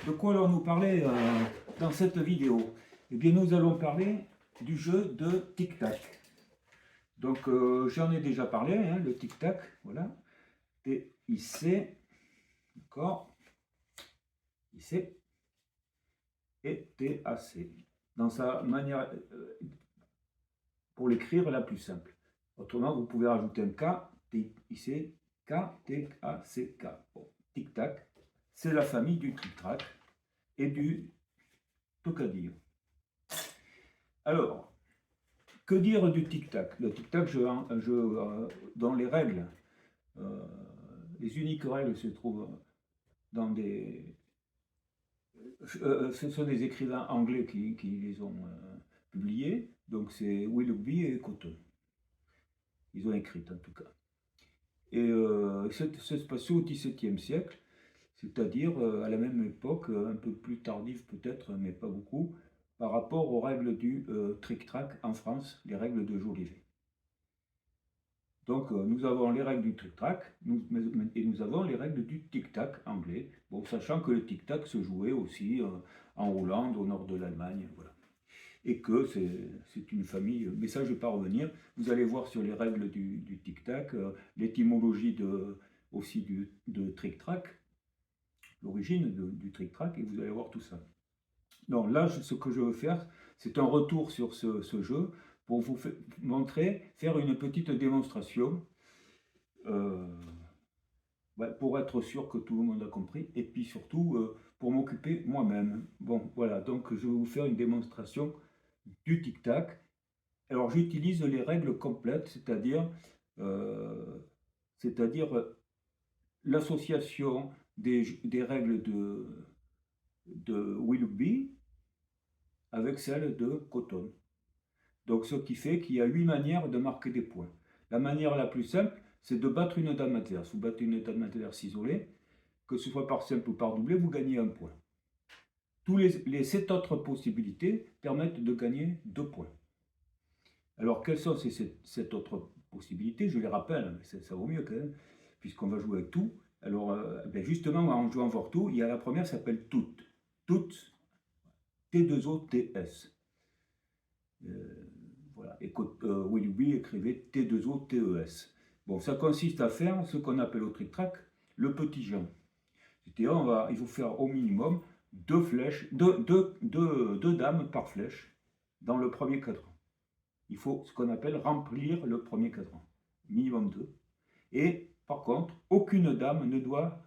de quoi allons-nous parler dans cette vidéo? Eh bien, nous allons parler du jeu de tic-tac. Donc, j'en ai déjà parlé, hein, le tic-tac, voilà. T-I-C, d'accord, I-C et T-A-C. Dans sa manière, pour l'écrire, la plus simple. Autrement, vous pouvez rajouter un K, T-I-C, K, T-A-C-K. Bon, tic-tac, c'est la famille du tic-tac et du tocadillo. Alors, que dire du tic-tac? Le tic-tac, dans les règles, les uniques règles se trouvent dans des... ce sont des écrivains anglais qui les ont publiés, donc c'est Willoughby et Cotton. Ils ont écrit en tout cas. Et ça se passait au XVIIe siècle, c'est-à-dire à la même époque, un peu plus tardive peut-être, mais pas beaucoup, par rapport aux règles du tric-trac en France, les règles de Jolivet. Donc nous avons les règles du tric-trac et nous avons les règles du tic-tac anglais, bon, sachant que le tic-tac se jouait aussi en Hollande, au nord de l'Allemagne, voilà. Et que c'est une famille, mais ça je ne vais pas revenir, vous allez voir sur les règles du tic-tac, l'étymologie aussi de tric-trac, l'origine du tric-trac, et vous allez voir tout ça. Donc là, ce que je veux faire, c'est un retour sur ce jeu pour vous montrer, faire une petite démonstration pour être sûr que tout le monde a compris et puis surtout pour m'occuper moi-même. Bon, voilà, donc je vais vous faire une démonstration du tic-tac. Alors j'utilise les règles complètes, c'est-à-dire l'association des règles de Willoughby avec celle de Cotton. Donc ce qui fait qu'il y a 8 manières de marquer des points. La manière la plus simple, c'est de battre une dame adverse. Vous battez une dame adverse isolée, que ce soit par simple ou par doublé, vous gagnez un point. Les 7 autres possibilités permettent de gagner 2 points. Alors quelles sont ces 7 autres possibilités? Je les rappelle, ça vaut mieux quand même, puisqu'on va jouer avec tout. Alors justement, en jouant voir tout, il y a la première qui s'appelle toute. Toute, T2O-T-S. Voilà. Et Willoughby écrivait T2O-T-E-S. Bon, ça consiste à faire ce qu'on appelle au tric-trac le petit Jean. C'est-à-dire, il faut faire au minimum 2 flèches, deux dames par flèche dans le premier cadran. Il faut ce qu'on appelle remplir le premier cadran. Minimum 2. Et par contre, aucune dame ne doit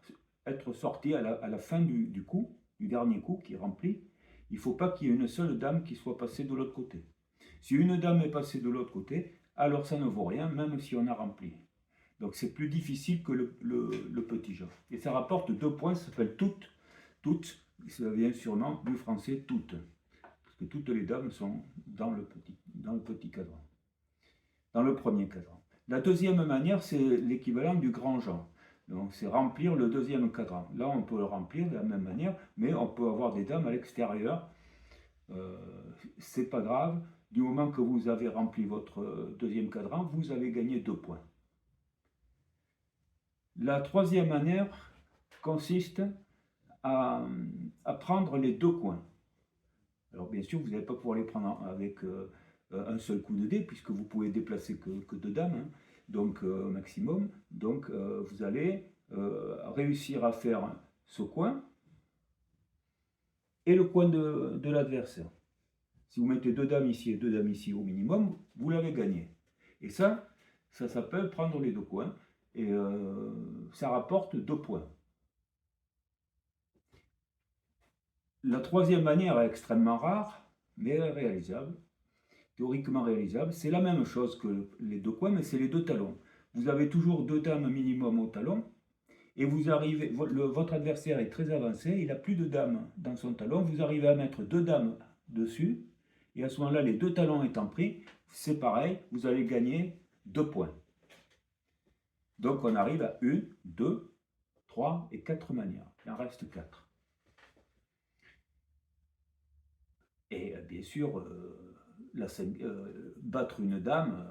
être sortie à la fin du coup, du dernier coup qui est rempli. Il ne faut pas qu'il y ait une seule dame qui soit passée de l'autre côté. Si une dame est passée de l'autre côté, alors ça ne vaut rien, même si on a rempli. Donc c'est plus difficile que le petit jeu. Et ça rapporte 2 points, ça s'appelle toute. Toute, ça vient sûrement du français toute. Parce que toutes les dames sont dans le petit cadran. Dans le premier cadran. La deuxième manière, c'est l'équivalent du grand Jean. Donc c'est remplir le deuxième cadran. Là, on peut le remplir de la même manière, mais on peut avoir des dames à l'extérieur. C'est pas grave. Du moment que vous avez rempli votre deuxième cadran, vous avez gagné 2 points. La troisième manière consiste à prendre les 2 coins. Alors bien sûr, vous n'allez pas pouvoir les prendre avec un seul coup de dé, puisque vous pouvez déplacer que 2 dames, hein, donc maximum. Donc vous allez réussir à faire ce coin et le coin de l'adversaire. Si vous mettez 2 dames ici et 2 dames ici au minimum, vous l'avez gagné. Et ça s'appelle prendre les 2 coins. Et ça rapporte 2 points. La troisième manière est extrêmement rare, mais réalisable, théoriquement réalisable. C'est la même chose que les 2 coins, mais c'est les 2 talons. Vous avez toujours 2 dames minimum au talon, et vous arrivez, votre adversaire est très avancé, il n'a plus de dames dans son talon, vous arrivez à mettre 2 dames dessus, et à ce moment-là, les 2 talons étant pris, c'est pareil, vous allez gagner 2 points. Donc on arrive à 1, 2, 3 et 4 manières. Il en reste 4. Et bien sûr, battre une dame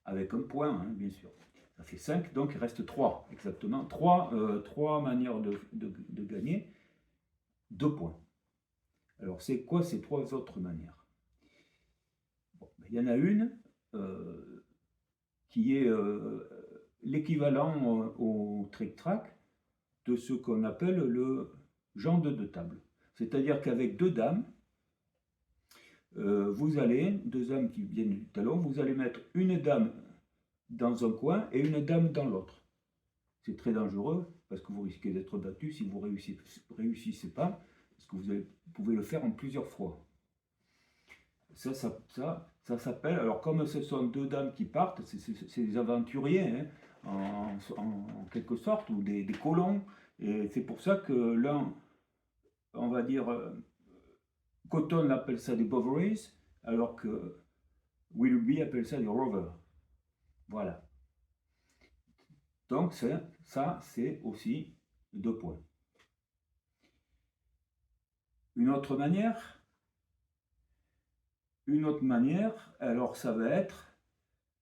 avec un point, hein, bien sûr. Ça fait 5, donc il reste 3, exactement. 3 manières de gagner. 2 points. Alors, c'est quoi ces 3 autres manières? Bon, il y en a une qui est l'équivalent au trick-track de ce qu'on appelle le genre de 2 tables. C'est-à-dire qu'avec 2 dames, vous allez, 2 dames qui viennent du talon, vous allez mettre une dame dans un coin et une dame dans l'autre. C'est très dangereux parce que vous risquez d'être battu si vous ne réussissez pas, parce que vous pouvez le faire en plusieurs fois. Ça s'appelle, alors comme ce sont 2 dames qui partent, c'est des aventuriers, hein, en quelque sorte, ou des colons, et c'est pour ça que l'un, on va dire, Cotton appelle ça des Boveries, alors que Willoughby appelle ça des Rovers. Voilà. Donc ça, c'est aussi 2 points. Une autre manière, alors ça va être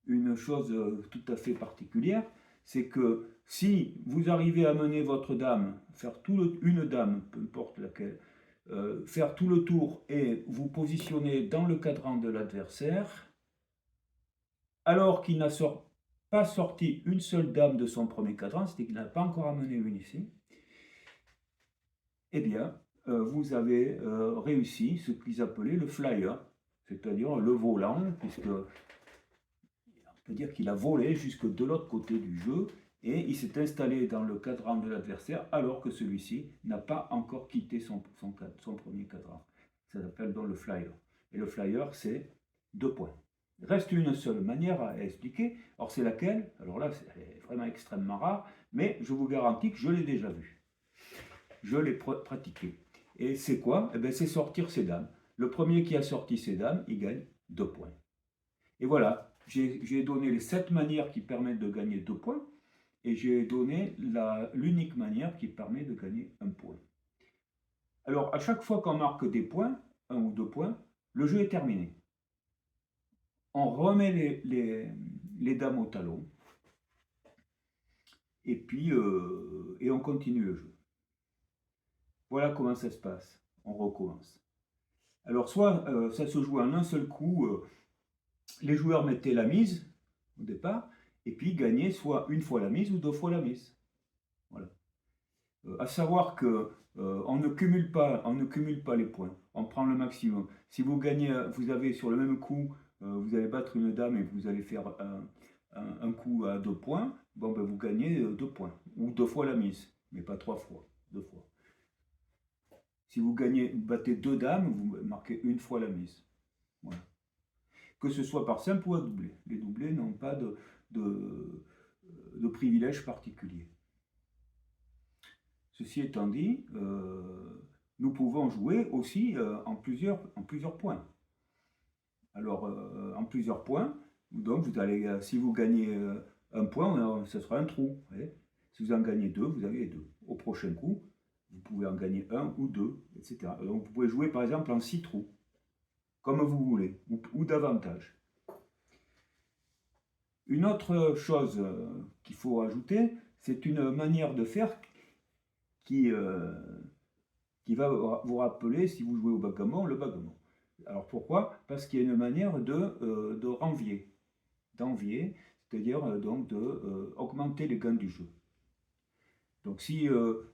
une chose tout à fait particulière, c'est que si vous arrivez à mener votre dame, faire une dame, peu importe laquelle, faire tout le tour et vous positionner dans le cadran de l'adversaire, alors qu'il n'a pas sorti une seule dame de son premier cadran, c'est-à-dire qu'il n'a pas encore amené une ici, eh bien, vous avez réussi ce qu'ils appelaient le flyer, c'est-à-dire le volant, puisque on peut dire qu'il a volé jusque de l'autre côté du jeu et il s'est installé dans le cadran de l'adversaire alors que celui-ci n'a pas encore quitté son premier cadran. Ça s'appelle donc le flyer. Et le flyer, c'est 2 points. Il reste une seule manière à expliquer. Alors c'est laquelle? Alors là, c'est vraiment extrêmement rare, mais je vous garantis que je l'ai déjà vu. Je l'ai pratiqué. Et c'est quoi? Eh bien, c'est sortir ses dames. Le premier qui a sorti ses dames, il gagne 2 points. Et voilà, j'ai donné les 7 manières qui permettent de gagner 2 points, et j'ai donné l'unique manière qui permet de gagner 1 point. Alors, à chaque fois qu'on marque des points, 1 ou 2 points, le jeu est terminé. On remet les dames au talon, et puis et on continue le jeu. Voilà comment ça se passe. On recommence. Alors, soit ça se joue en un seul coup, les joueurs mettaient la mise au départ, et puis gagnaient soit une fois la mise ou 2 fois la mise. Voilà. À savoir que on ne cumule pas les points. On prend le maximum. Si vous gagnez, vous avez sur le même coup, vous allez battre une dame et vous allez faire un coup à 2 points, bon ben vous gagnez 2 points. Ou 2 fois la mise, mais pas 3 fois, 2 fois. Si vous battez 2 dames, vous marquez une fois la mise. Voilà. Que ce soit par simple ou à doublé. Les doublés n'ont pas de privilège particulier. Ceci étant dit, nous pouvons jouer aussi en plusieurs points. Alors, en plusieurs points, donc vous allez, si vous gagnez 1 point, ce sera un trou. Voyez. Si vous en gagnez 2, vous avez 2. Au prochain coup, vous pouvez en gagner 1 ou 2, etc. Donc vous pouvez jouer par exemple en 6 trous, comme vous voulez, ou davantage. Une autre chose qu'il faut ajouter, c'est une manière de faire qui va vous rappeler, si vous jouez au backgammon, le backgammon. Alors pourquoi? Parce qu'il y a une manière de renvier, d'envier, c'est-à-dire donc d'augmenter les gains du jeu. Donc si vous...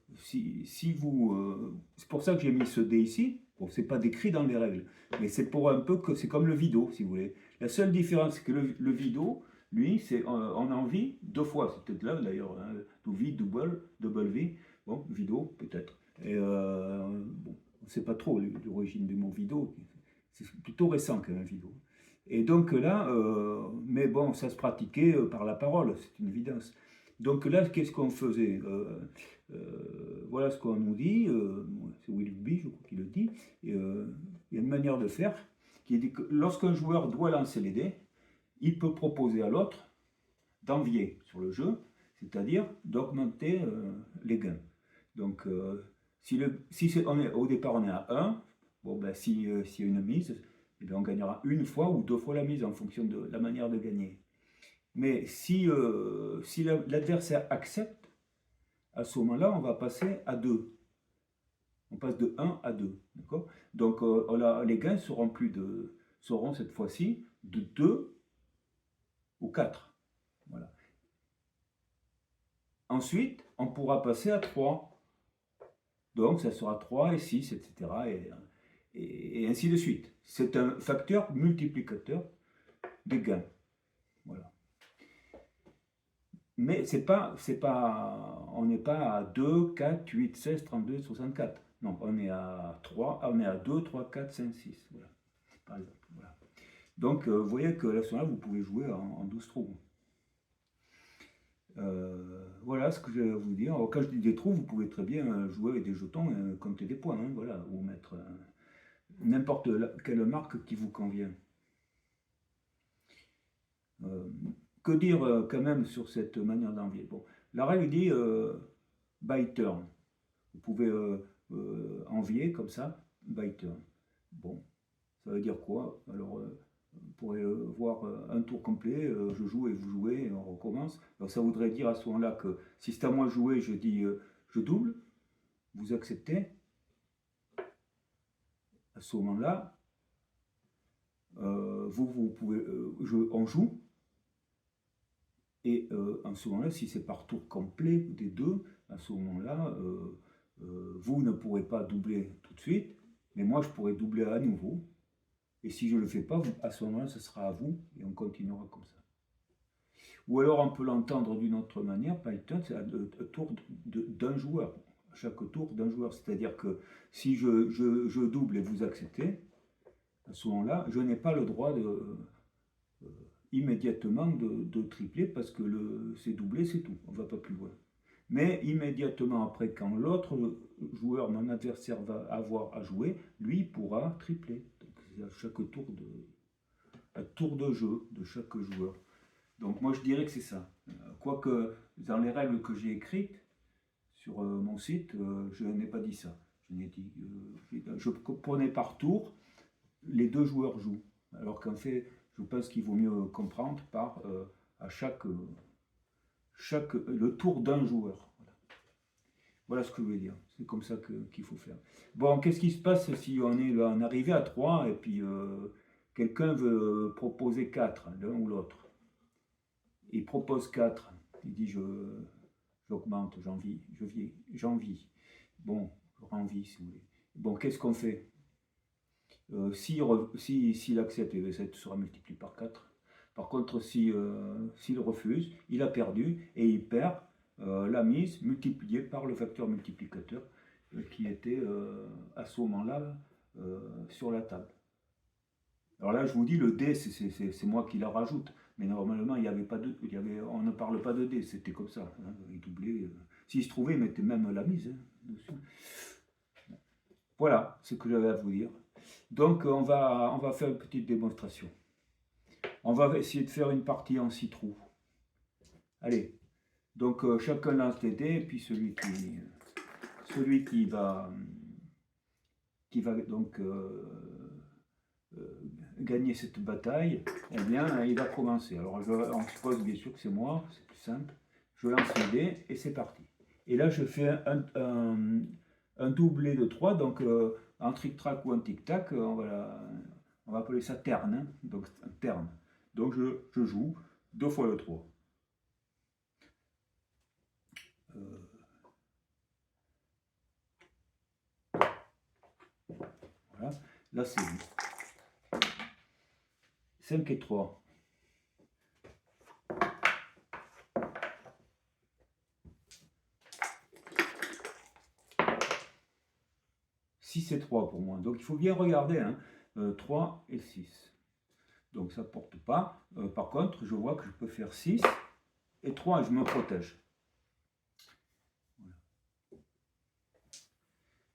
c'est pour ça que j'ai mis ce dé ici. Bon, c'est pas décrit dans les règles, mais c'est pour un peu que c'est comme le Vido, si vous voulez. La seule différence, c'est que le Vido, lui, c'est on envie 2 fois. C'est peut-être là d'ailleurs, hein, double V. Bon, Vido, peut-être. Et bon, on ne sait pas trop l'origine du mot Vido. C'est plutôt récent quand même, Vido. Et donc là, mais bon, ça se pratiquait par la parole, c'est une évidence. Donc là, qu'est-ce qu'on faisait? Voilà ce qu'on nous dit, c'est Willoughby, je crois qu'il le dit. Il y a une manière de faire qui dit que lorsqu'un joueur doit lancer les dés, il peut proposer à l'autre d'envier sur le jeu, c'est-à-dire d'augmenter les gains. Donc, au départ on est à 1, bon, ben, s'il y a une mise, eh bien, on gagnera une fois ou 2 fois la mise en fonction de la manière de gagner. Mais si l'adversaire accepte, à ce moment-là, on va passer à 2. On passe de 1 à 2. D'accord? Donc les gains seront cette fois-ci de 2 ou 4. Voilà. Ensuite, on pourra passer à 3. Donc ça sera 3 et 6, etc. Et ainsi de suite. C'est un facteur multiplicateur des gains. Voilà. Mais on n'est pas à 2, 4, 8, 16, 32, 64. Non, on est à 3, on est à 2, 3, 4, 5, 6. Voilà. Par exemple. Voilà. Donc, vous voyez que là, vous pouvez jouer en 12 trous. Voilà ce que je vais vous dire. Alors, quand je dis des trous, vous pouvez très bien jouer avec des jetons et compter des points. Hein, voilà, ou mettre n'importe quelle marque qui vous convient. Que dire quand même sur cette manière d'envier? Bon, la règle dit by turn. Vous pouvez envier comme ça, by turn. Bon, ça veut dire quoi? Alors, vous pourrez voir un tour complet, je joue et vous jouez, et on recommence. Alors, ça voudrait dire à ce moment-là que si c'est à moi de jouer, je dis je double, vous acceptez. À ce moment-là, vous pouvez, on joue. Et en ce moment-là, si c'est par tour complet des deux, à ce moment-là, vous ne pourrez pas doubler tout de suite, mais moi je pourrais doubler à nouveau. Et si je ne le fais pas, à ce moment-là, ce sera à vous, et on continuera comme ça. Ou alors on peut l'entendre d'une autre manière, Python, c'est un tour d'un joueur, à chaque tour d'un joueur. C'est-à-dire que si je double et vous acceptez, à ce moment-là, je n'ai pas le droit immédiatement de tripler parce que c'est doublé, c'est tout, on ne va pas plus loin. Mais immédiatement après, quand l'autre joueur, mon adversaire, va avoir à jouer, lui pourra tripler. Donc c'est à chaque tour de jeu de chaque joueur. Donc moi je dirais que c'est ça. Quoique dans les règles que j'ai écrites sur mon site, je n'ai pas dit ça. Je prenais par tour, les deux joueurs jouent. Alors qu'en fait, je pense qu'il vaut mieux comprendre par à le tour d'un joueur. Voilà ce que je veux dire. C'est comme ça qu'il faut faire. Bon, qu'est-ce qui se passe si on est arrivé à 3 et puis quelqu'un veut proposer 4, l'un ou l'autre? Il propose 4. Il dit j'augmente, j'envie. Bon, je renvie si vous voulez. Bon, qu'est-ce qu'on fait? S'il accepte, ça sera multiplié par 4. Par contre, s'il refuse, il a perdu et il perd la mise multipliée par le facteur multiplicateur qui était à ce moment-là sur la table. Alors là, je vous dis, le dé, c'est moi qui la rajoute. Mais normalement, il y avait pas on ne parle pas de dé, c'était comme ça. Hein, il doublait. S'il se trouvait, il mettait même la mise dessus. Voilà ce que j'avais à vous dire. Donc, on va faire une petite démonstration. On va essayer de faire une partie en 6 trous. Allez, donc chacun lance les dés, et puis celui qui va donc gagner cette bataille, eh bien, il va commencer. Alors, on suppose bien sûr que c'est moi, c'est plus simple. Je lance les dés et c'est parti. Et là, je fais un doublé de 3, donc un tric-trac ou un tic-tac, on va appeler ça terne, hein, donc un terne. Donc je joue 2 fois le 3. Voilà, là c'est 5 et 3. Et 3 pour moi. Donc il faut bien regarder, hein, 3 et 6. Donc ça ne porte pas. Par contre, je vois que je peux faire 6 et 3 et je me protège. Voilà.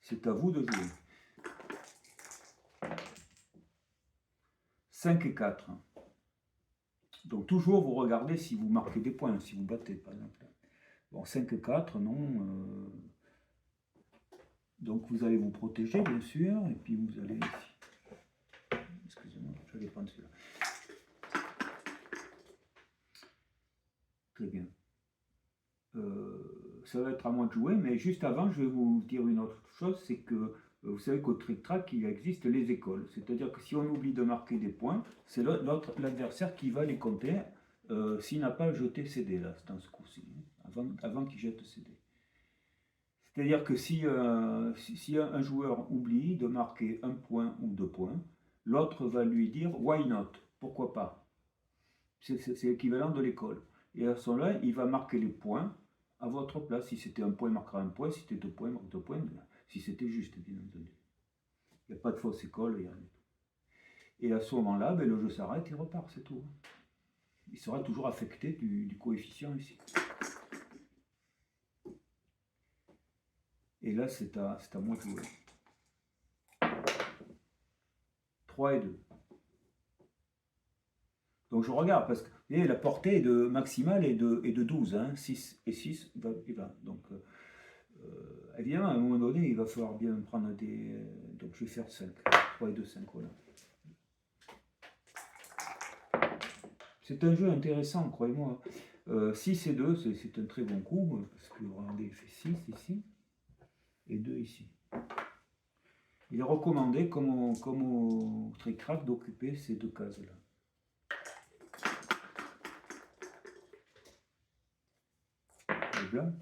C'est à vous de jouer. 5 et 4. Donc toujours vous regardez si vous marquez des points, si vous battez par exemple. Bon, 5 et 4, non. Donc vous allez vous protéger bien sûr, et puis vous allez ici. Excusez-moi, je vais prendre celui-là. Très bien. ça va être à moi de jouer, mais juste avant, je vais vous dire une autre chose, c'est que vous savez qu'au trick-track, il existe les écoles. C'est-à-dire que si on oublie de marquer des points, c'est l'adversaire qui va les compter s'il n'a pas jeté ses dés, là, dans ce coup-ci, avant qu'il jette ses dés. C'est-à-dire que si un joueur oublie de marquer un point ou 2 points, l'autre va lui dire « why not ?» Pourquoi pas? C'est l'équivalent de l'école. Et à ce moment-là, il va marquer les points à votre place. Si c'était un point, il marquera un point. Si c'était 2 points, il marquera 2 points. Si c'était juste, bien entendu. Il n'y a pas de fausse école, il n'y a rien. Et à ce moment-là, ben, le jeu s'arrête, il repart, c'est tout. Il sera toujours affecté du coefficient ici. Et là, c'est à moi de jouer. 3 et 2. Donc je regarde, parce que vous voyez, la portée maximale est de 12, hein, 6 et 6, il va. Donc évidemment, à un moment donné, il va falloir bien prendre des... donc je vais faire 5, 3 et 2, 5, voilà. C'est un jeu intéressant, croyez-moi. 6 et 2, c'est un très bon coup, parce que regardez, il fait 6 ici, et 2 ici. Il est recommandé, comme au trick-track, d'occuper ces deux cases-là. Les blancs.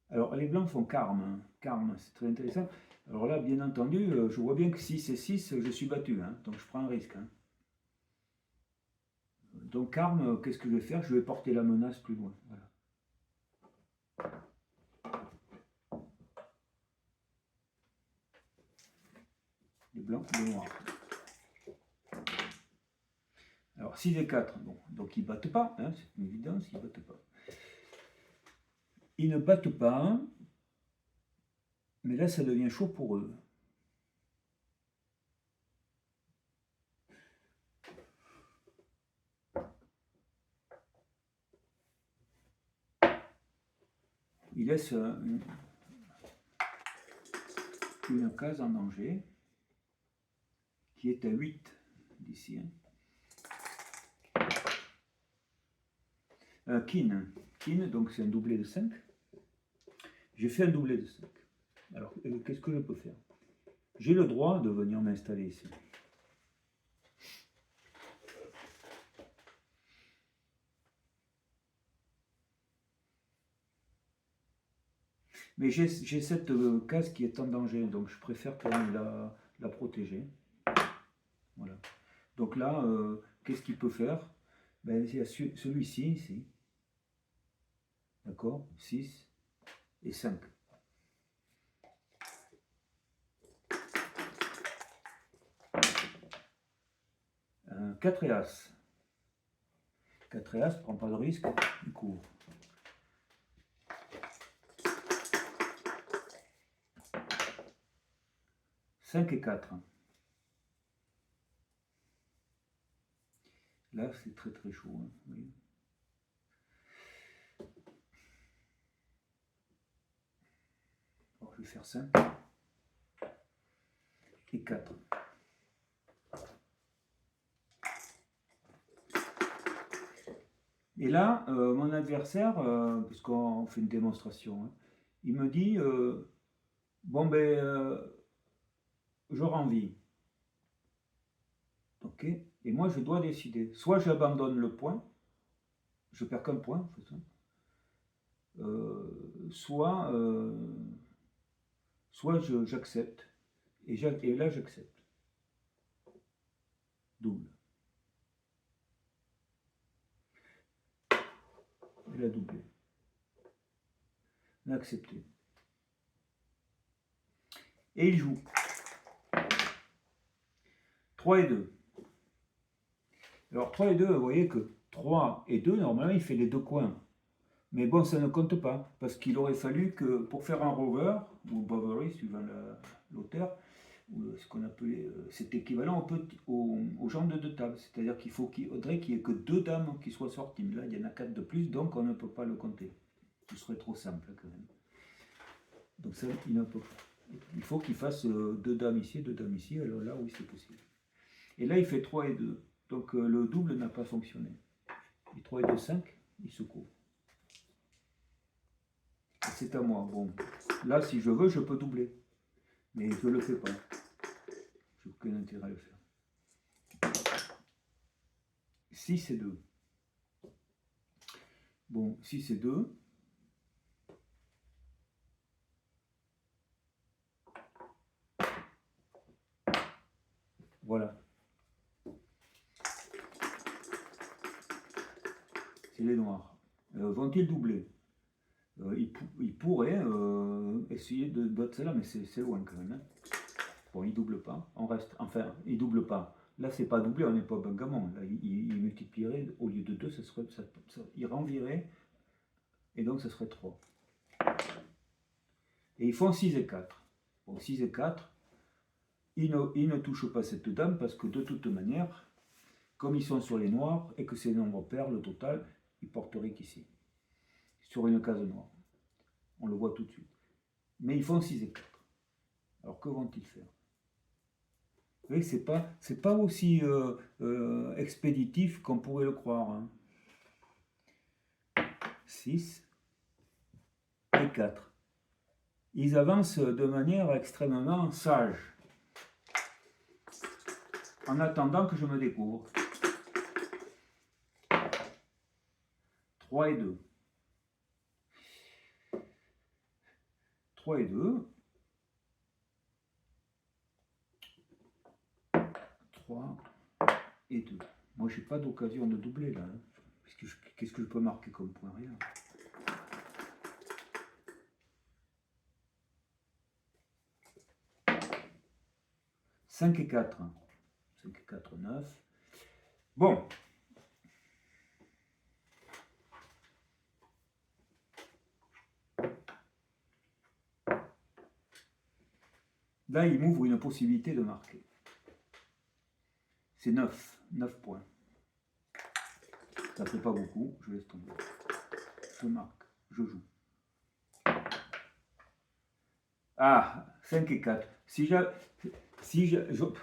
Alors, les blancs font carme. Hein. Carme, c'est très intéressant. Alors là, bien entendu, je vois bien que 6 et 6, je suis battu. Hein, donc, je prends un risque. Hein. Donc, carme, qu'est-ce que je vais faire? Je vais porter la menace plus loin. Voilà. Les blancs, les noirs. Alors, 6 et 4, bon, donc ils ne battent pas. Hein, c'est une évidence, ils ne battent pas. Ils ne battent pas, mais là, ça devient chaud pour eux. Ils laissent une case en danger, qui est à 8 d'ici. Hein. King, donc c'est un doublé de 5. J'ai fait un doublé de 5. Alors, qu'est-ce que je peux faire? J'ai le droit de venir m'installer ici. Mais j'ai cette case qui est en danger, donc je préfère quand même la protéger. Voilà. Donc là, qu'est-ce qu'il peut faire? Ben, il y a celui-ci, ici. D'accord? 6 et 5. 4 et As. 4 et As, prend pas de risque, il couvre. 5 et 4. Là, c'est très très chaud. Hein, oui. Alors, je vais faire 5 et 4. Et là, mon adversaire, parce qu'on fait une démonstration, hein, il me dit, bon ben, j'aurai envie. Ok. Et moi, je dois décider. Soit j'abandonne le point, je perds qu'un point, en fait, soit j'accepte. Et là, j'accepte. Double. Il a doublé. Il a accepté. Et il joue. 3 et 2. Alors 3 et 2, vous voyez que 3 et 2, normalement, il fait les deux coins. Mais bon, ça ne compte pas, parce qu'il aurait fallu que, pour faire un rover, ou bovery, suivant l'auteur, ou ce qu'on appelait, c'est équivalent aux gens de deux tables. C'est-à-dire qu'il faudrait qu'il n'y ait que 2 dames qui soient sorties. Là, il y en a 4 de plus, donc on ne peut pas le compter. Ce serait trop simple, quand même. Donc ça, il ne peut pas. Il faut qu'il fasse 2 dames ici, 2 dames ici, alors là, oui, c'est possible. Et là, il fait 3 et 2. Donc le double n'a pas fonctionné. Et 3 et 2, 5, il se couvre. C'est à moi. Bon, là, si je veux, je peux doubler. Mais je ne le fais pas. J'ai aucun intérêt à le faire. 6 et 2. Bon, 6 et 2. Voilà. C'est les noirs. Vont-ils doubler? Ils pourraient essayer de battre celle-là, mais c'est loin quand même. Hein. Bon, ils ne doublent pas. On reste, enfin, ils ne doublent pas. Là, c'est pas doublé, on n'est pas au backgammon. Là, il multiplierait, au lieu de 2, il renverrait, et donc ce serait 3. Et ils font 6 et 4. Bon, 6 et 4, ils ne touchent pas cette dame, parce que de toute manière, comme ils sont sur les noirs, et que c'est nombre pair, le total, ils porteraient qu'ici, sur une case noire. On le voit tout de suite. Mais ils font 6 et 4. Alors que vont-ils faire? Vous voyez, c'est pas aussi expéditif qu'on pourrait le croire. Hein. 6 et 4. Ils avancent de manière extrêmement sage. En attendant que je me découvre. 3 et 2. 3 et 2. 3 et 2. Moi, j'ai pas d'occasion de doubler là. Hein. Qu'est-ce que je peux marquer comme point? Rien. « 5 et 4. 5 et 4, 9. Bon. Là, il m'ouvre une possibilité de marquer. C'est 9. 9 points. Ça ne fait pas beaucoup. Je laisse tomber. Je marque. Je joue. Ah, 5 et 4.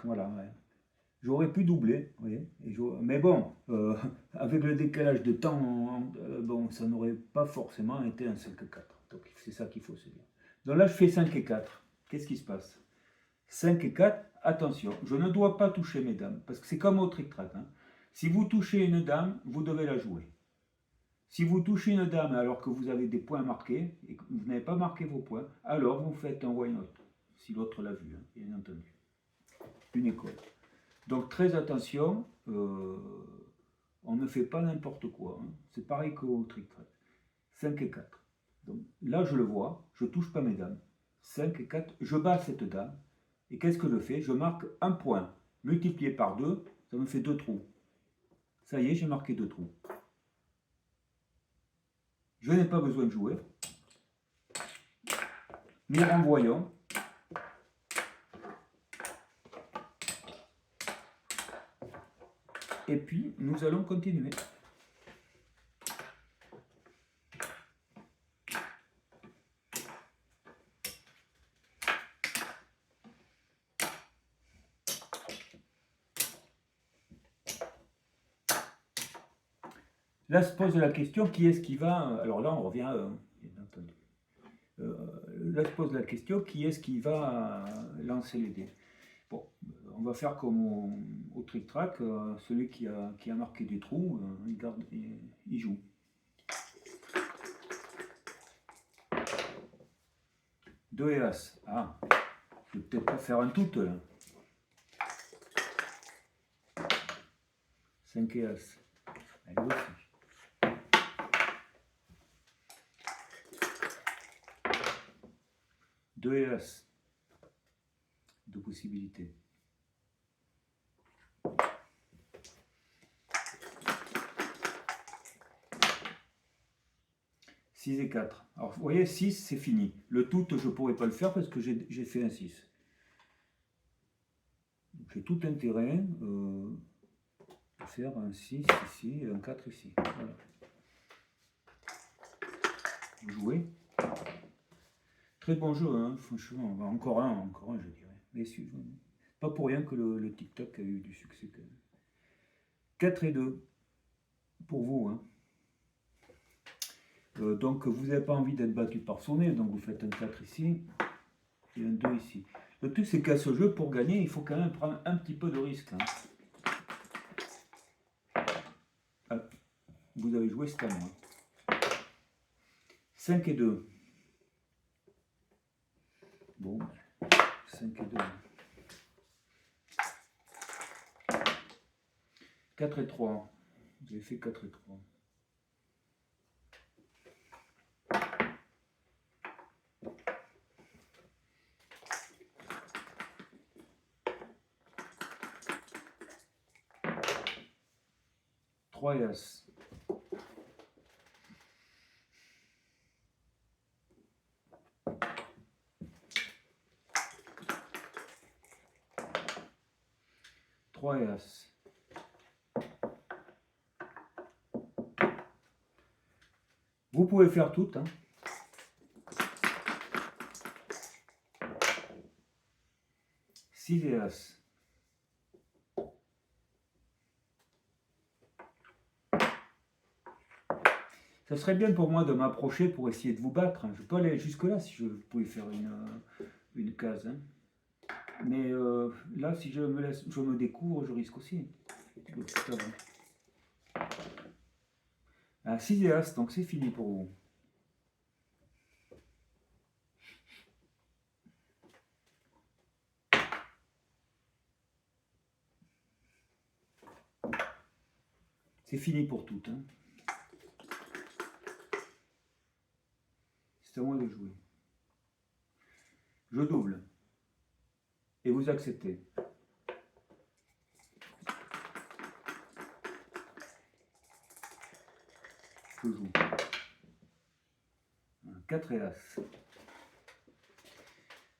Voilà, ouais. J'aurais pu doubler, vous voyez, mais bon, avec le décalage de temps, bon, ça n'aurait pas forcément été un 5 et 4. Donc c'est ça qu'il faut se dire. Donc là, je fais 5 et 4. Qu'est-ce qui se passe? 5 et 4, attention, je ne dois pas toucher mes dames, parce que c'est comme au trick-track. Hein. Si vous touchez une dame, vous devez la jouer. Si vous touchez une dame alors que vous avez des points marqués, et que vous n'avez pas marqué vos points, alors vous faites un why not, si l'autre l'a vu, hein, bien entendu. Une école. Donc très attention, on ne fait pas n'importe quoi. Hein. C'est pareil qu'au trick-track. 5 et 4. Donc là, je le vois, je ne touche pas mes dames. 5 et 4, je bats cette dame. Et qu'est-ce que je fais? Je marque un point multiplié par 2, ça me fait 2 trous. Ça y est, j'ai marqué 2 trous. Je n'ai pas besoin de jouer. Nous renvoyons. Et puis, nous allons continuer. Là se pose la question, qui est-ce qui va... Alors là, on revient... bien entendu. Là se pose la question, qui est-ce qui va lancer les dés? Bon, on va faire comme au trick-track, celui qui a marqué des trous, il joue. Deux et as. Ah, je vais peut-être pas faire un tout là. 5 et as. Allez aussi. Deux et as. Deux possibilités. 6 et 4. Alors, vous voyez, 6, c'est fini. Le tout, je ne pourrais pas le faire parce que j'ai fait un 6. J'ai tout intérêt à faire un 6 ici et un 4 ici. Voilà. Jouer. Très bon jeu, hein, franchement. Encore un, je dirais. Mais pas pour rien que le TikTok a eu du succès. 4 et 2. Pour vous, hein. Donc vous n'avez pas envie d'être battu par son nez, donc vous faites un 4 ici et un 2 ici. Le truc c'est qu'à ce jeu, pour gagner, il faut quand même prendre un petit peu de risque. Hein. Hop. Vous avez joué, c'est à moi. 5 et 2. Bon, 5 et 2. 4 et 3. Vous avez fait 4 et 3. Trois et As. Trois et As. Vous pouvez faire toutes. Hein. 6 et As. Ça serait bien pour moi de m'approcher pour essayer de vous battre. Hein. Je peux aller jusque-là si je pouvais faire une case. Hein. Mais là, si je me découvre, je risque aussi. Ah, 6 et As, donc c'est fini pour vous. C'est fini pour toutes. Hein. C'est à moi de jouer. Je double. Et vous acceptez. Je joue. 4 et As.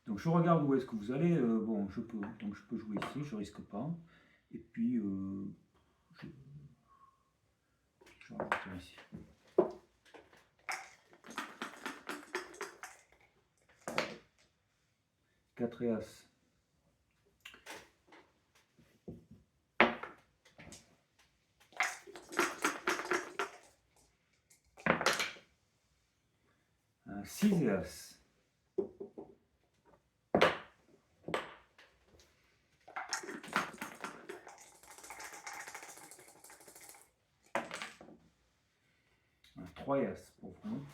Donc je regarde où est-ce que vous allez. Bon, je peux jouer ici, je risque pas. Et puis je vais repartir ici. 4 et As. Un 6 et As. Un 3 et As pour vous.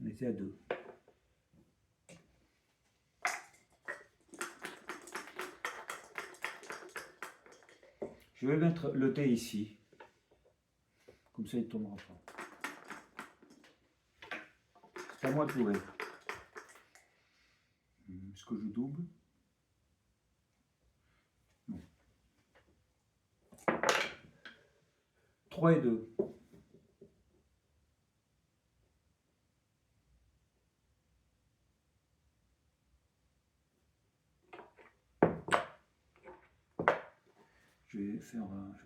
On était à 2. Je vais mettre le thé ici. Comme ça, il ne tombera pas. C'est à moi de jouer. Est-ce que je double? Non. 3 et 2. Je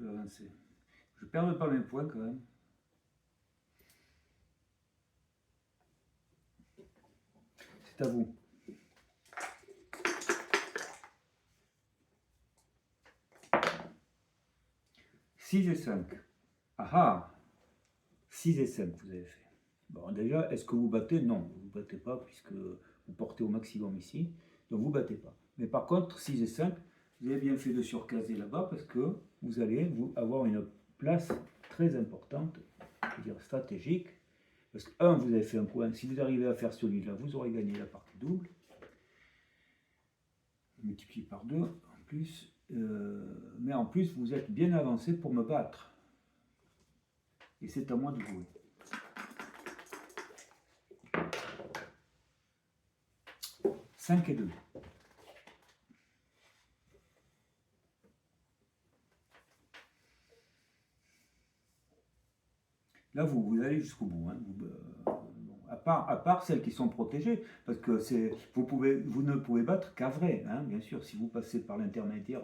vais avancer. Je ne perds pas mes points quand même. C'est à vous. 6 et 5. Ah ah 6 et 5 vous avez fait. Bon, déjà, est-ce que vous battez? Non, vous ne battez pas puisque vous portez au maximum ici. Donc vous ne battez pas. Mais par contre, 6 et 5, vous avez bien fait de surcaser là-bas parce que vous allez avoir une place très importante, je veux dire stratégique. Parce que, un, vous avez fait un point. Si vous arrivez à faire celui-là, vous aurez gagné la partie double. Multiplié par 2 en plus. Mais en plus, vous êtes bien avancé pour me battre. Et c'est à moi de jouer. « 5 et 2. Là, vous allez jusqu'au bout. Hein. À part celles qui sont protégées, parce que vous ne pouvez battre qu'à vrai, hein, bien sûr. Si vous passez par l'intermédiaire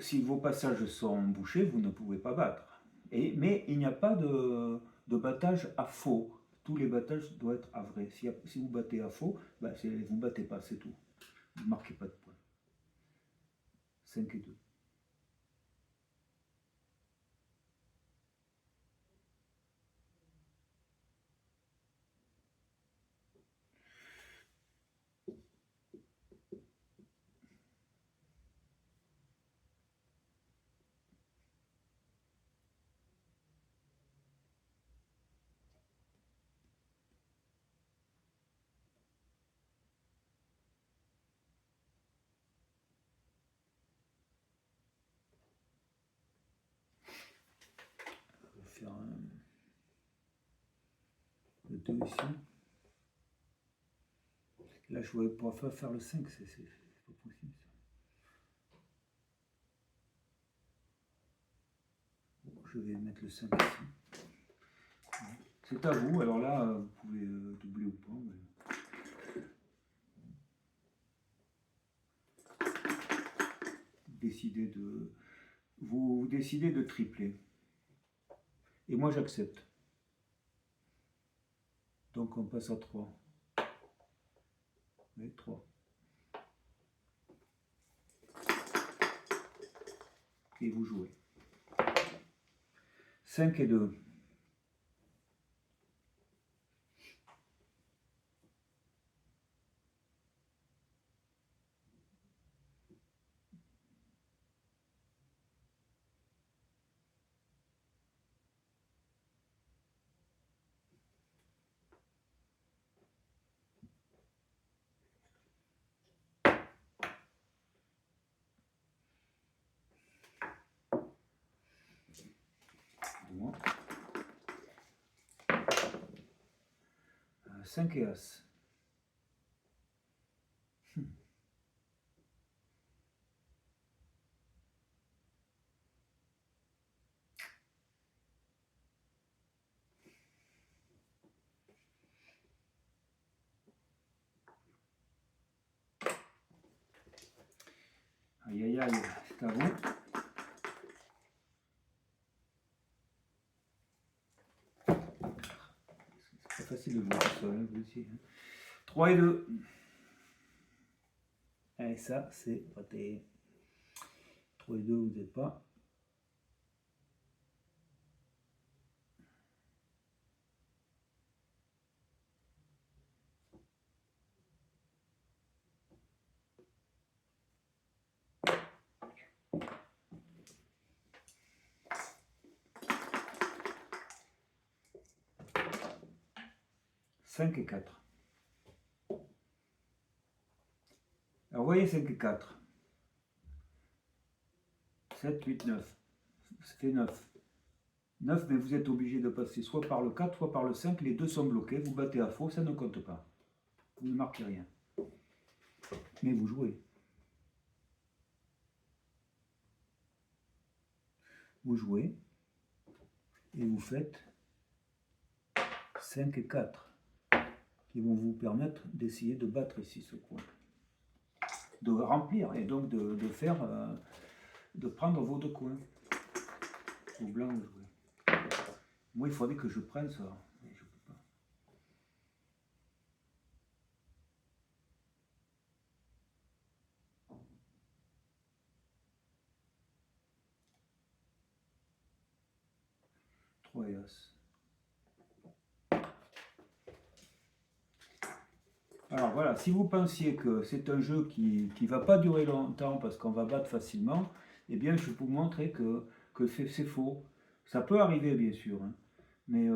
si vos passages sont bouchés, vous ne pouvez pas battre. Mais il n'y a pas de battage à faux. tous les battages doivent être à vrai. Si vous battez à faux, ben, vous ne battez pas, c'est tout. Vous ne marquez pas de points. 5 et 2. On va faire le 2 ici. Là, je ne pourrais pas faire le 5, c'est pas possible. Bon, je vais mettre le 5 ici. C'est à vous, alors là, vous pouvez doubler ou pas. Vous décidez de tripler. Et moi, j'accepte. Donc, on passe à 3. Oui, 3. Et vous jouez. 5 et 2. Bon. 5 et As. Aïe aïe aïe, c'est à vous. C'est pas facile de jouer tout seul, hein, vous aussi. 3 et 2. Et ça, c'est raté. 3 et 2, vous n'êtes pas. « 5 et 4. Alors, vous voyez 5 et 4. 7, 8, 9. Ça fait 9. 9, mais vous êtes obligé de passer soit par le 4, soit par le 5. Les deux sont bloqués. Vous battez à faux, ça ne compte pas. Vous ne marquez rien. Mais vous jouez. Vous jouez. Et vous faites 5 et 4. Qui vont vous permettre d'essayer de battre ici ce coin. De remplir et donc de faire... de prendre vos deux coins. Au blanc, vous jouez. Moi, il faudrait que je prenne ça. Mais je peux pas. Trois et As. Alors voilà, si vous pensiez que c'est un jeu qui ne va pas durer longtemps parce qu'on va battre facilement, eh bien je vais vous montrer que c'est faux. Ça peut arriver bien sûr, hein, mais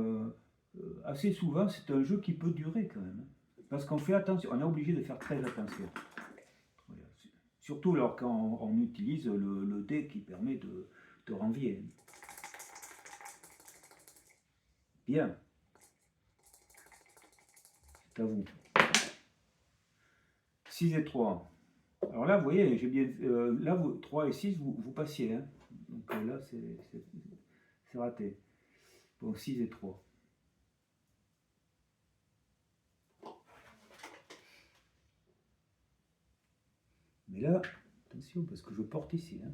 assez souvent c'est un jeu qui peut durer quand même. Hein, parce qu'on fait attention, on est obligé de faire très attention. Voilà. Surtout quand on utilise le dé qui permet de renvier. Bien. C'est à vous. 6 et 3. Alors là, vous voyez, j'ai bien, là, 3 et 6, vous passiez. Hein. Donc là, c'est raté. Bon, 6 et 3. Mais là, attention, parce que je porte ici. Hein,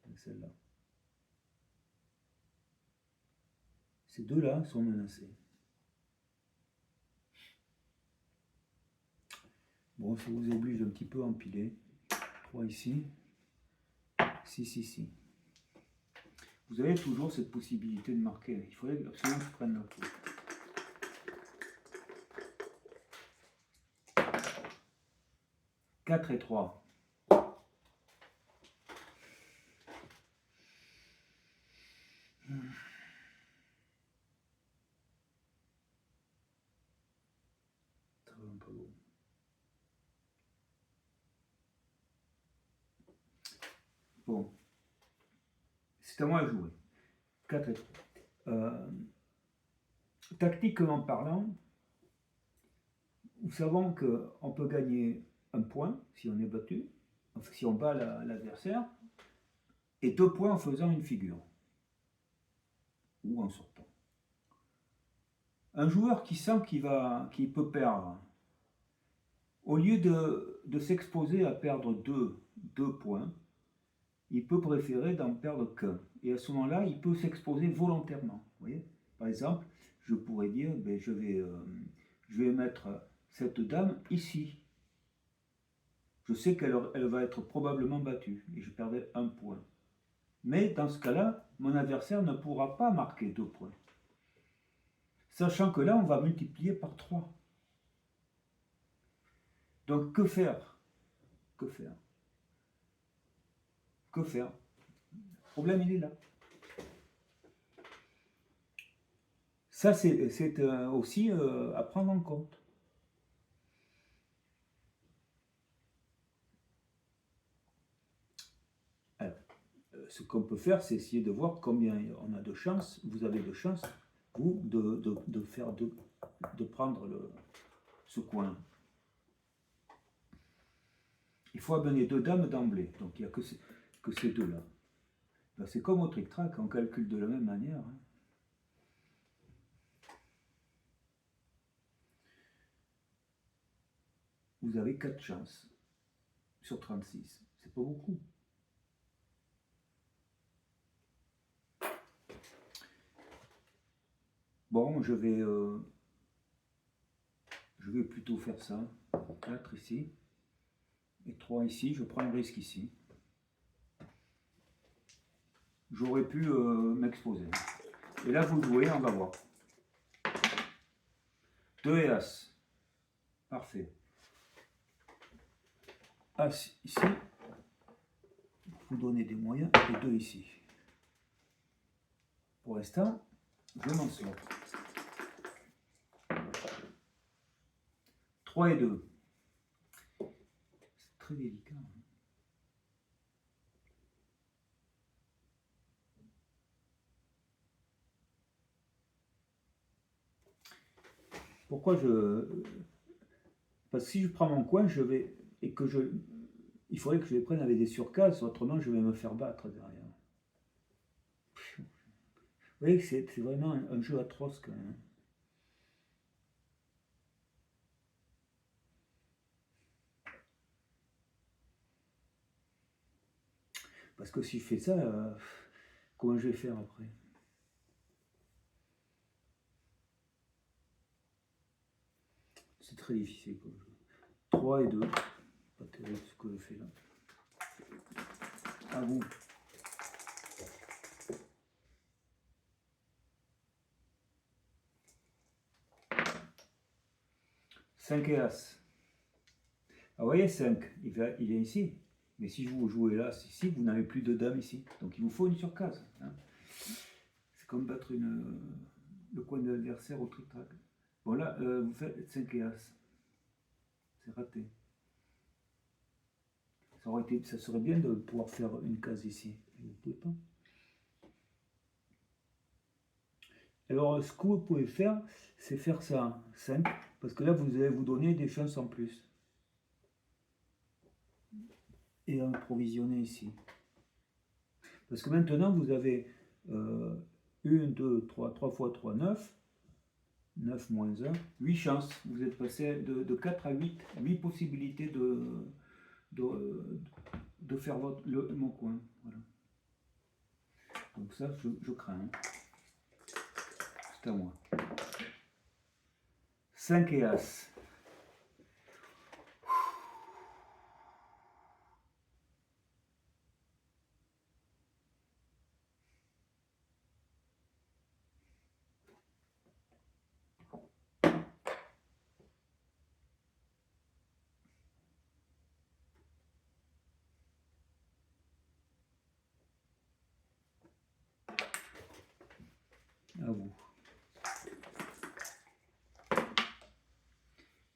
avec celle-là. Ces deux-là sont menacés. Bon, ça vous oblige un petit peu à empiler. 3 ici. 6 ici. Vous avez toujours cette possibilité de marquer. Il faudrait absolument que je prenne la peau. 4 et 3. Ça va un peu bon. Bon. C'est à moi de jouer. 4 et 3. Tactiquement parlant, nous savons qu'on peut gagner un point si on est battu, enfin, si on bat l'adversaire, et 2 points en faisant une figure, ou en sortant. Un joueur qui sent qu'il peut perdre, au lieu de s'exposer à perdre 2 points, il peut préférer d'en perdre qu'un. Et à ce moment-là, il peut s'exposer volontairement. Vous voyez, par exemple, je pourrais dire, ben, je vais mettre cette dame ici. Je sais qu'elle va être probablement battue et je perdrai 1 point. Mais dans ce cas-là, mon adversaire ne pourra pas marquer 2 points. Sachant que là, on va multiplier par 3. Donc, que faire? Que faire? Que faire? Le problème, il est là. Ça, c'est aussi à prendre en compte. Alors, ce qu'on peut faire, c'est essayer de voir combien on a de chances, vous avez de chances, vous, de prendre ce coin. Il faut amener 2 dames d'emblée, donc il n'y a que ces deux-là. Ben, c'est comme au tric-trac, on calcule de la même manière. Hein. Vous avez 4 chances sur 36. C'est pas beaucoup. Bon, je vais plutôt faire ça. 4 ici. Et 3 ici. Je prends le risque ici. J'aurais pu m'exposer. Et là, vous jouez, on va voir. 2 et As. Parfait. As ici. Vous donnez des moyens. Et 2 ici. Pour l'instant, je m'en sors. 3 et 2. C'est très délicat. Pourquoi Parce que si je prends mon coin, il faudrait que je les prenne avec des surcases, autrement je vais me faire battre derrière. Vous voyez que c'est vraiment un jeu atroce quand même. Parce que si je fais ça, comment je vais faire après? C'est très difficile comme jeu. 3 et 2. Pas terrible ce que je fais là. À vous. 5 et As. Ah, vous voyez, 5, il est ici. Mais si vous jouez là, ici, vous n'avez plus de dame ici. Donc il vous faut une surcase. Hein. C'est comme battre le coin de l'adversaire au tric-trac. Bon là, vous faites 5 et As. C'est raté. Ça serait bien de pouvoir faire une case ici. Vous ne pouvez pas. Alors, ce que vous pouvez faire, c'est faire ça, 5, parce que là, vous allez vous donner des chances en plus. Et approvisionner ici. Parce que maintenant, vous avez 1, 2, 3, 3 fois 3, 9. 9 moins 1, 8 chances. Vous êtes passé de 4 à 8. 8 possibilités de faire mon coin. Voilà. Donc ça, je crains. C'est à moi. 5 et As. à vous.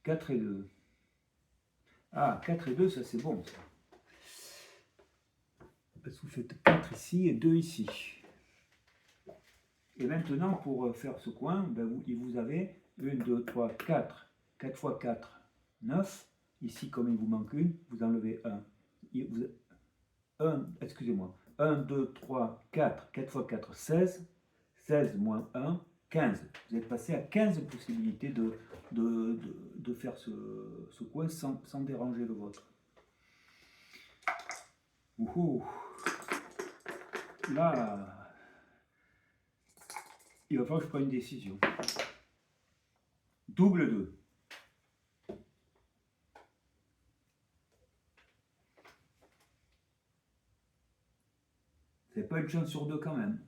4 et 2. Ah, 4 et 2, ça c'est bon, ça. Parce que vous faites 4 ici et 2 ici. Et maintenant, pour faire ce coin, ben vous avez 1, 2, 3, 4. 4 fois 4, 9. Ici, comme il vous manque une, vous enlevez 1. Excusez-moi. 1, 2, 3, 4. 4 fois 4, 16. 16 moins 1, 15. Vous êtes passé à 15 possibilités de faire ce coin sans déranger le vôtre. Ouhou. Là, il va falloir que je prenne une décision. Double 2. C'est pas une chance sur deux quand même.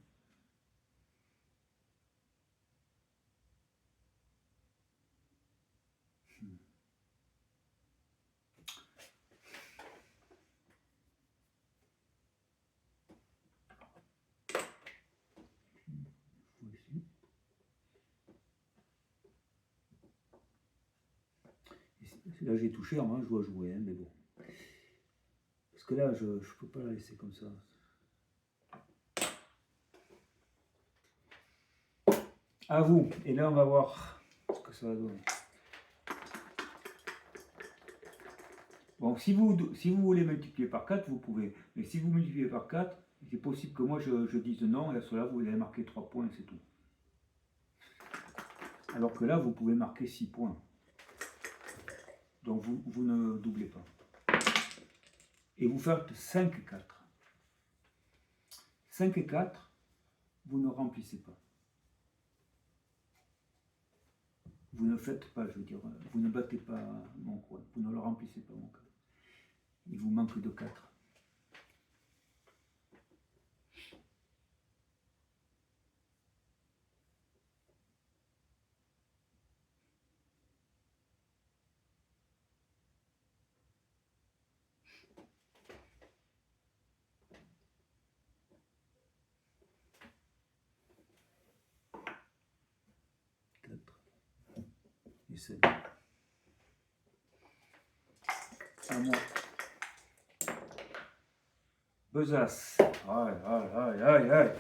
Là j'ai touché, en je dois jouer, hein, mais bon. Parce que là je ne peux pas la laisser comme ça. À vous. Et là on va voir ce que ça va donner. Bon, si vous voulez multiplier par 4, vous pouvez. Mais si vous multipliez par 4, c'est possible que moi je dise non, et à cela vous allez marquer 3 points, c'est tout. Alors que là, vous pouvez marquer 6 points. Donc vous ne doublez pas. Et vous faites 5 et 4. 5 et 4, vous ne remplissez pas. Vous ne faites pas, je veux dire, vous ne battez pas mon coin. Vous ne le remplissez pas mon coin. Il vous manque de 4. Et 7. À moi. Besace. Aïe, aïe, aïe, aïe, aïe.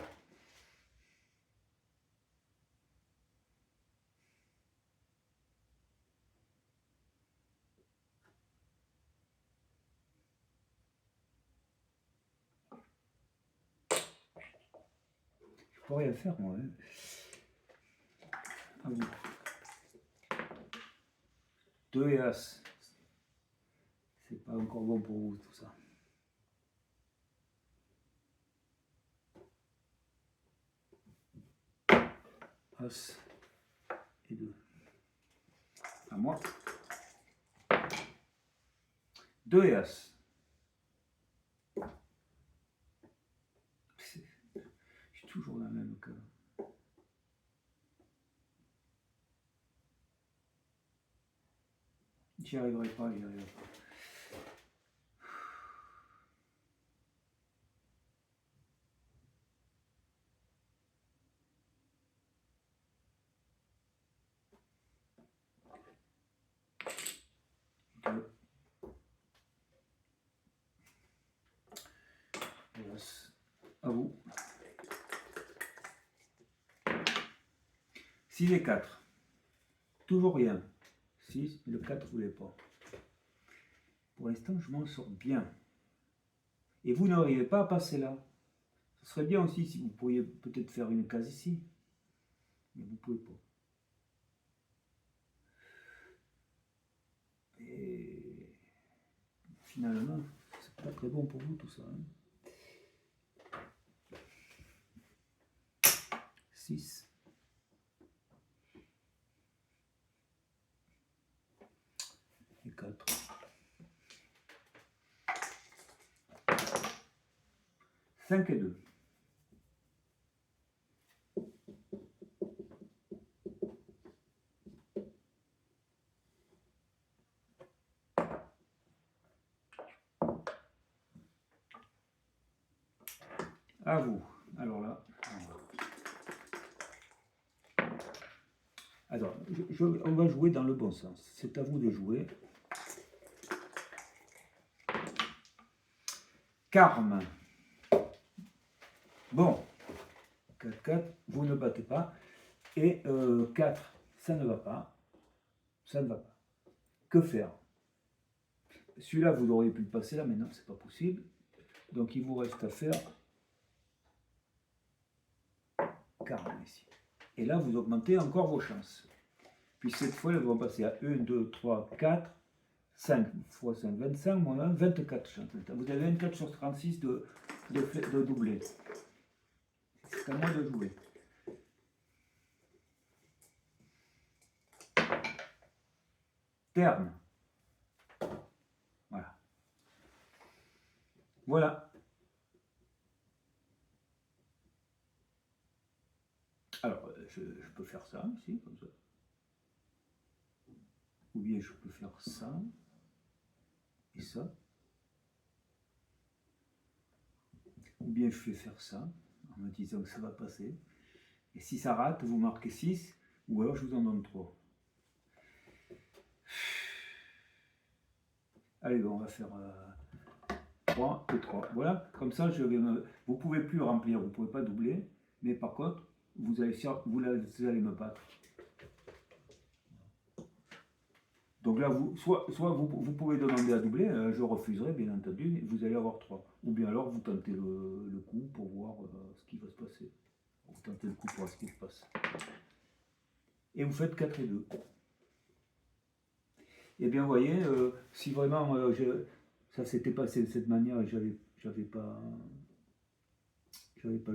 Je peux rien faire, moi. Hein. À vous. 2 et As. C'est pas encore bon pour vous, tout ça. As et 2. À moi. 2 et As. Je suis toujours dans le même cas. J'y arriverai pas, j'y arriverai pas. À vous. 6 et 4. Toujours rien. 6, le 4, vous ne voulez pas. Pour l'instant, je m'en sors bien. Et vous n'arrivez pas à passer là. Ce serait bien aussi si vous pourriez peut-être faire une case ici. Mais vous ne pouvez pas. Et finalement, c'est pas très bon pour vous tout ça. Hein. 6. Et 4. 5 et 2. À vous. Alors là, Alors, on va jouer dans le bon sens. C'est à vous de jouer. Carme. Bon. 4, 4, vous ne battez pas. Et 4, ça ne va pas. Ça ne va pas. Que faire? Celui-là, vous auriez pu le passer là, mais non, c'est pas possible. Donc, il vous reste à faire carme ici. Et là, vous augmentez encore vos chances. Puis cette fois, elles vont passer à 1, 2, 3, 4, 5 x 5, 25, moins 1, 24 chances. Vous avez 24 sur 36 de doubler. C'est à moi de jouer. Terme. Voilà. Voilà. Alors, je peux faire ça ici, comme ça. Ou bien je peux faire ça et ça. Ou bien je vais faire ça, en me disant que ça va passer. Et si ça rate, vous marquez 6, ou alors je vous en donne 3. Allez, bon, on va faire 3 et 3. Voilà, comme ça, vous ne pouvez plus remplir, vous ne pouvez pas doubler. Mais par contre, vous allez me battre. Donc là, soit vous pouvez demander à doubler, je refuserai bien entendu, vous allez avoir 3. Ou bien alors vous tentez le coup pour voir ce qui va se passer. Vous tentez le coup pour voir ce qui se passe. Et vous faites 4 et 2. Et bien vous voyez, si vraiment ça s'était passé de cette manière et j'avais pas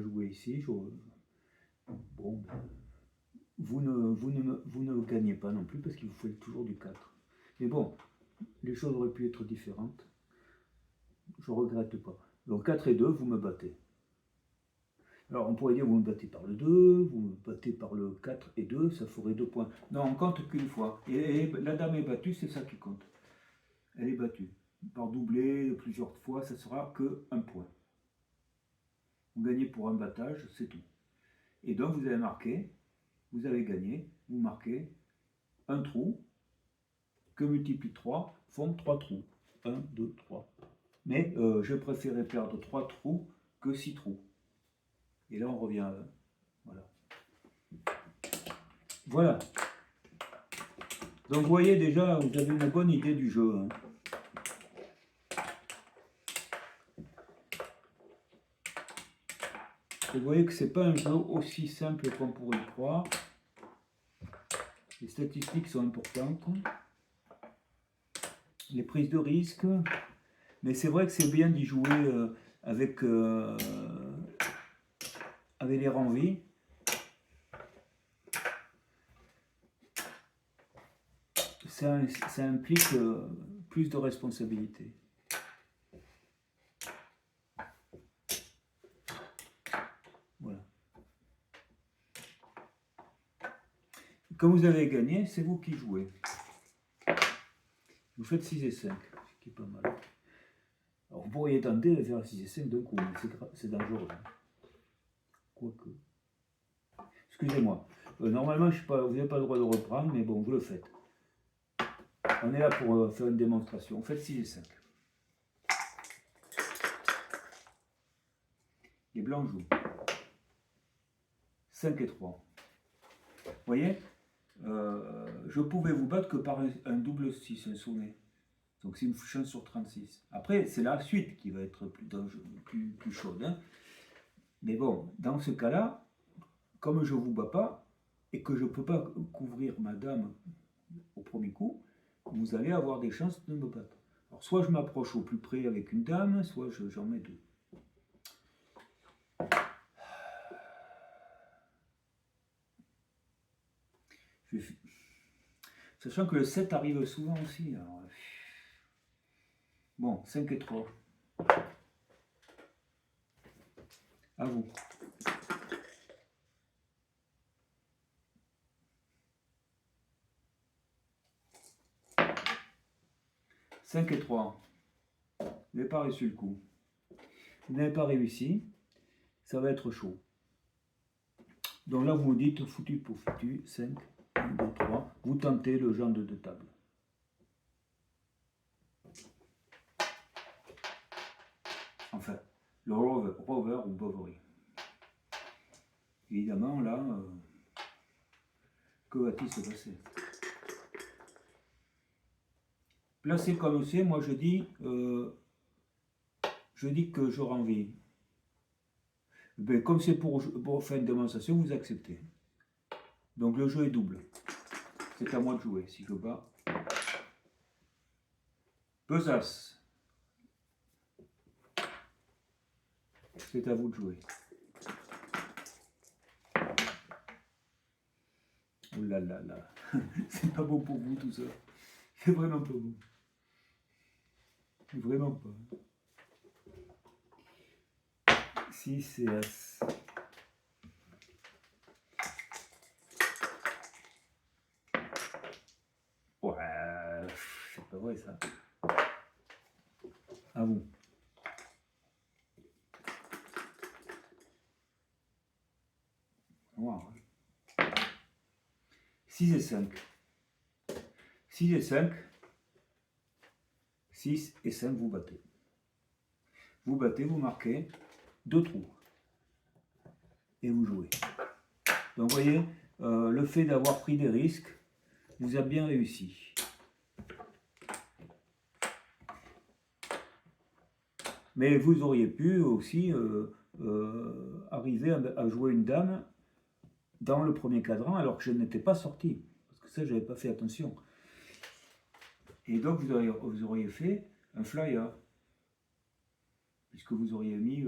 joué ici, bon, vous ne gagnez pas non plus parce qu'il vous faut toujours du 4. Mais bon, les choses auraient pu être différentes. Je ne regrette pas. Donc 4 et 2, vous me battez. Alors on pourrait dire vous me battez par le 2, vous me battez par le 4 et 2, ça ferait 2 points. Non, on compte qu'une fois. Et la dame est battue, c'est ça qui compte. Elle est battue. Par doublé plusieurs fois, ça sera que 1 point. Vous gagnez pour un battage, c'est tout. Et donc vous avez marqué, vous avez gagné, vous marquez un trou que multiplie 3 font 3 trous. 1, 2, 3. Mais je préférais perdre 3 trous que 6 trous. Et là on revient à 1. Voilà. Voilà. Donc vous voyez déjà, vous avez une bonne idée du jeu. Hein. Et vous voyez que ce n'est pas un jeu aussi simple qu'on pourrait le croire. Les statistiques sont importantes. Les prises de risque. Mais c'est vrai que c'est bien d'y jouer avec l'air en vie. Ça implique plus de responsabilité. Voilà. Comme vous avez gagné, c'est vous qui jouez. Vous faites 6 et 5, ce qui est pas mal. Alors vous pourriez tenter de faire 6 et 5 d'un coup, mais c'est dangereux. Quoique. Excusez-moi. Normalement, vous n'avez pas le droit de reprendre, mais bon, vous le faites. On est là pour faire une démonstration. Vous faites 6 et 5. Les blancs jouent. 5 et 3. Vous voyez, je pouvais vous battre que par un double 6, un sonnet. Donc c'est une chance sur 36. Après, c'est la suite qui va être plus chaude. Hein. Mais bon, dans ce cas-là, comme je ne vous bats pas, et que je ne peux pas couvrir ma dame au premier coup, vous allez avoir des chances de me battre. Alors soit je m'approche au plus près avec une dame, soit j'en mets 2. Sachant que le 7 arrive souvent aussi. Alors... Bon, 5 et 3. À vous. « 5 et 3. Vous n'avez pas réussi le coup. Vous n'avez pas réussi. Ça va être chaud. Donc là, vous vous dites foutu pour foutu. 5, 1, 1, 2, 3. Vous tentez le genre de table. Enfin, le rover ou bovary. Évidemment, là, que va-t-il se passer? Placé comme c'est, moi je dis que j'aurai envie. Ben, comme c'est pour faire une démonstration, vous acceptez. Donc le jeu est double. C'est à moi de jouer. Si je bats. Besace. C'est à vous de jouer. Oh là là là. C'est pas bon pour vous tout ça. C'est vraiment pas bon. Vraiment pas. 6 et As. Ouais, c'est pas vrai ça. Ah bon. Noir. 6 et 5. 6 et 5. 6 et 5, vous battez. Vous battez, vous marquez 2 trous. Et vous jouez. Donc vous voyez, le fait d'avoir pris des risques vous a bien réussi. Mais vous auriez pu aussi arriver à jouer une dame dans le premier cadran alors que je n'étais pas sorti. Parce que ça, je n'avais pas fait attention. Et donc vous auriez fait un flyer. Puisque vous auriez mis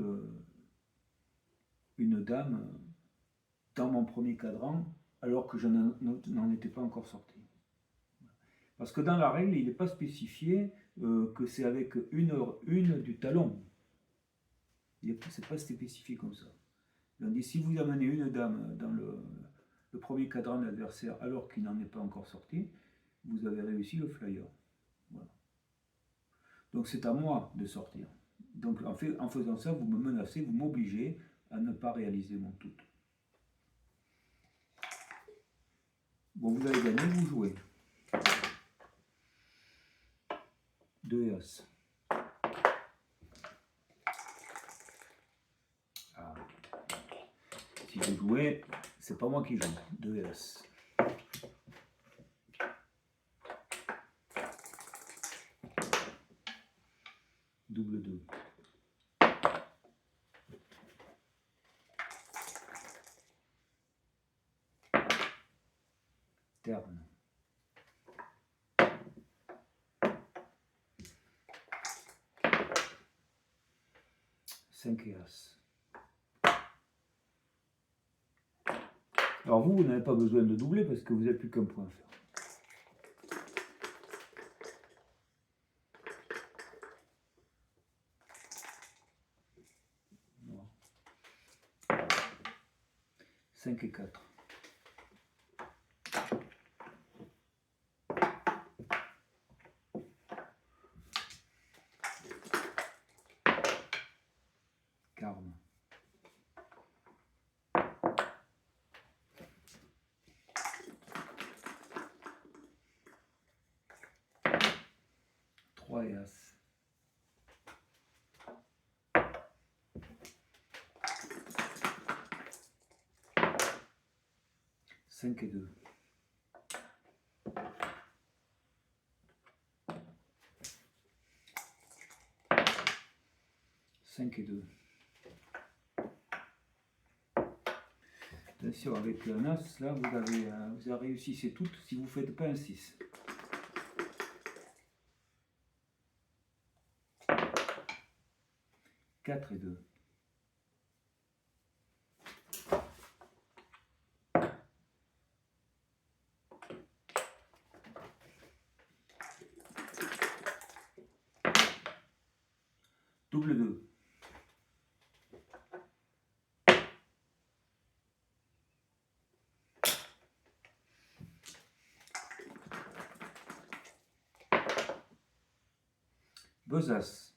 une dame dans mon premier cadran alors que je n'en étais pas encore sorti. Parce que dans la règle, il n'est pas spécifié que c'est avec une du talon. C'est pas spécifié comme ça. On dit si vous amenez une dame dans le premier cadran de l'adversaire alors qu'il n'en est pas encore sorti, vous avez réussi le flyer. Voilà. Donc c'est à moi de sortir. Donc en faisant ça, vous me menacez, vous m'obligez à ne pas réaliser mon tout. Bon, vous avez gagné, vous jouez. 2 et As. Ah. Si vous jouez, c'est pas moi qui joue. 2 et As. Double 2. Terne. 5 et As. Alors vous n'avez pas besoin de doubler parce que vous n'avez plus qu'un point à faire. Non. 5 et 4. Carme. 3 et As. 5 et 2. 5 et 2. Attention, avec un As, là, vous avez réussi, c'est tout si vous ne faites pas un 6. 4 et 2. Double 2. Besace.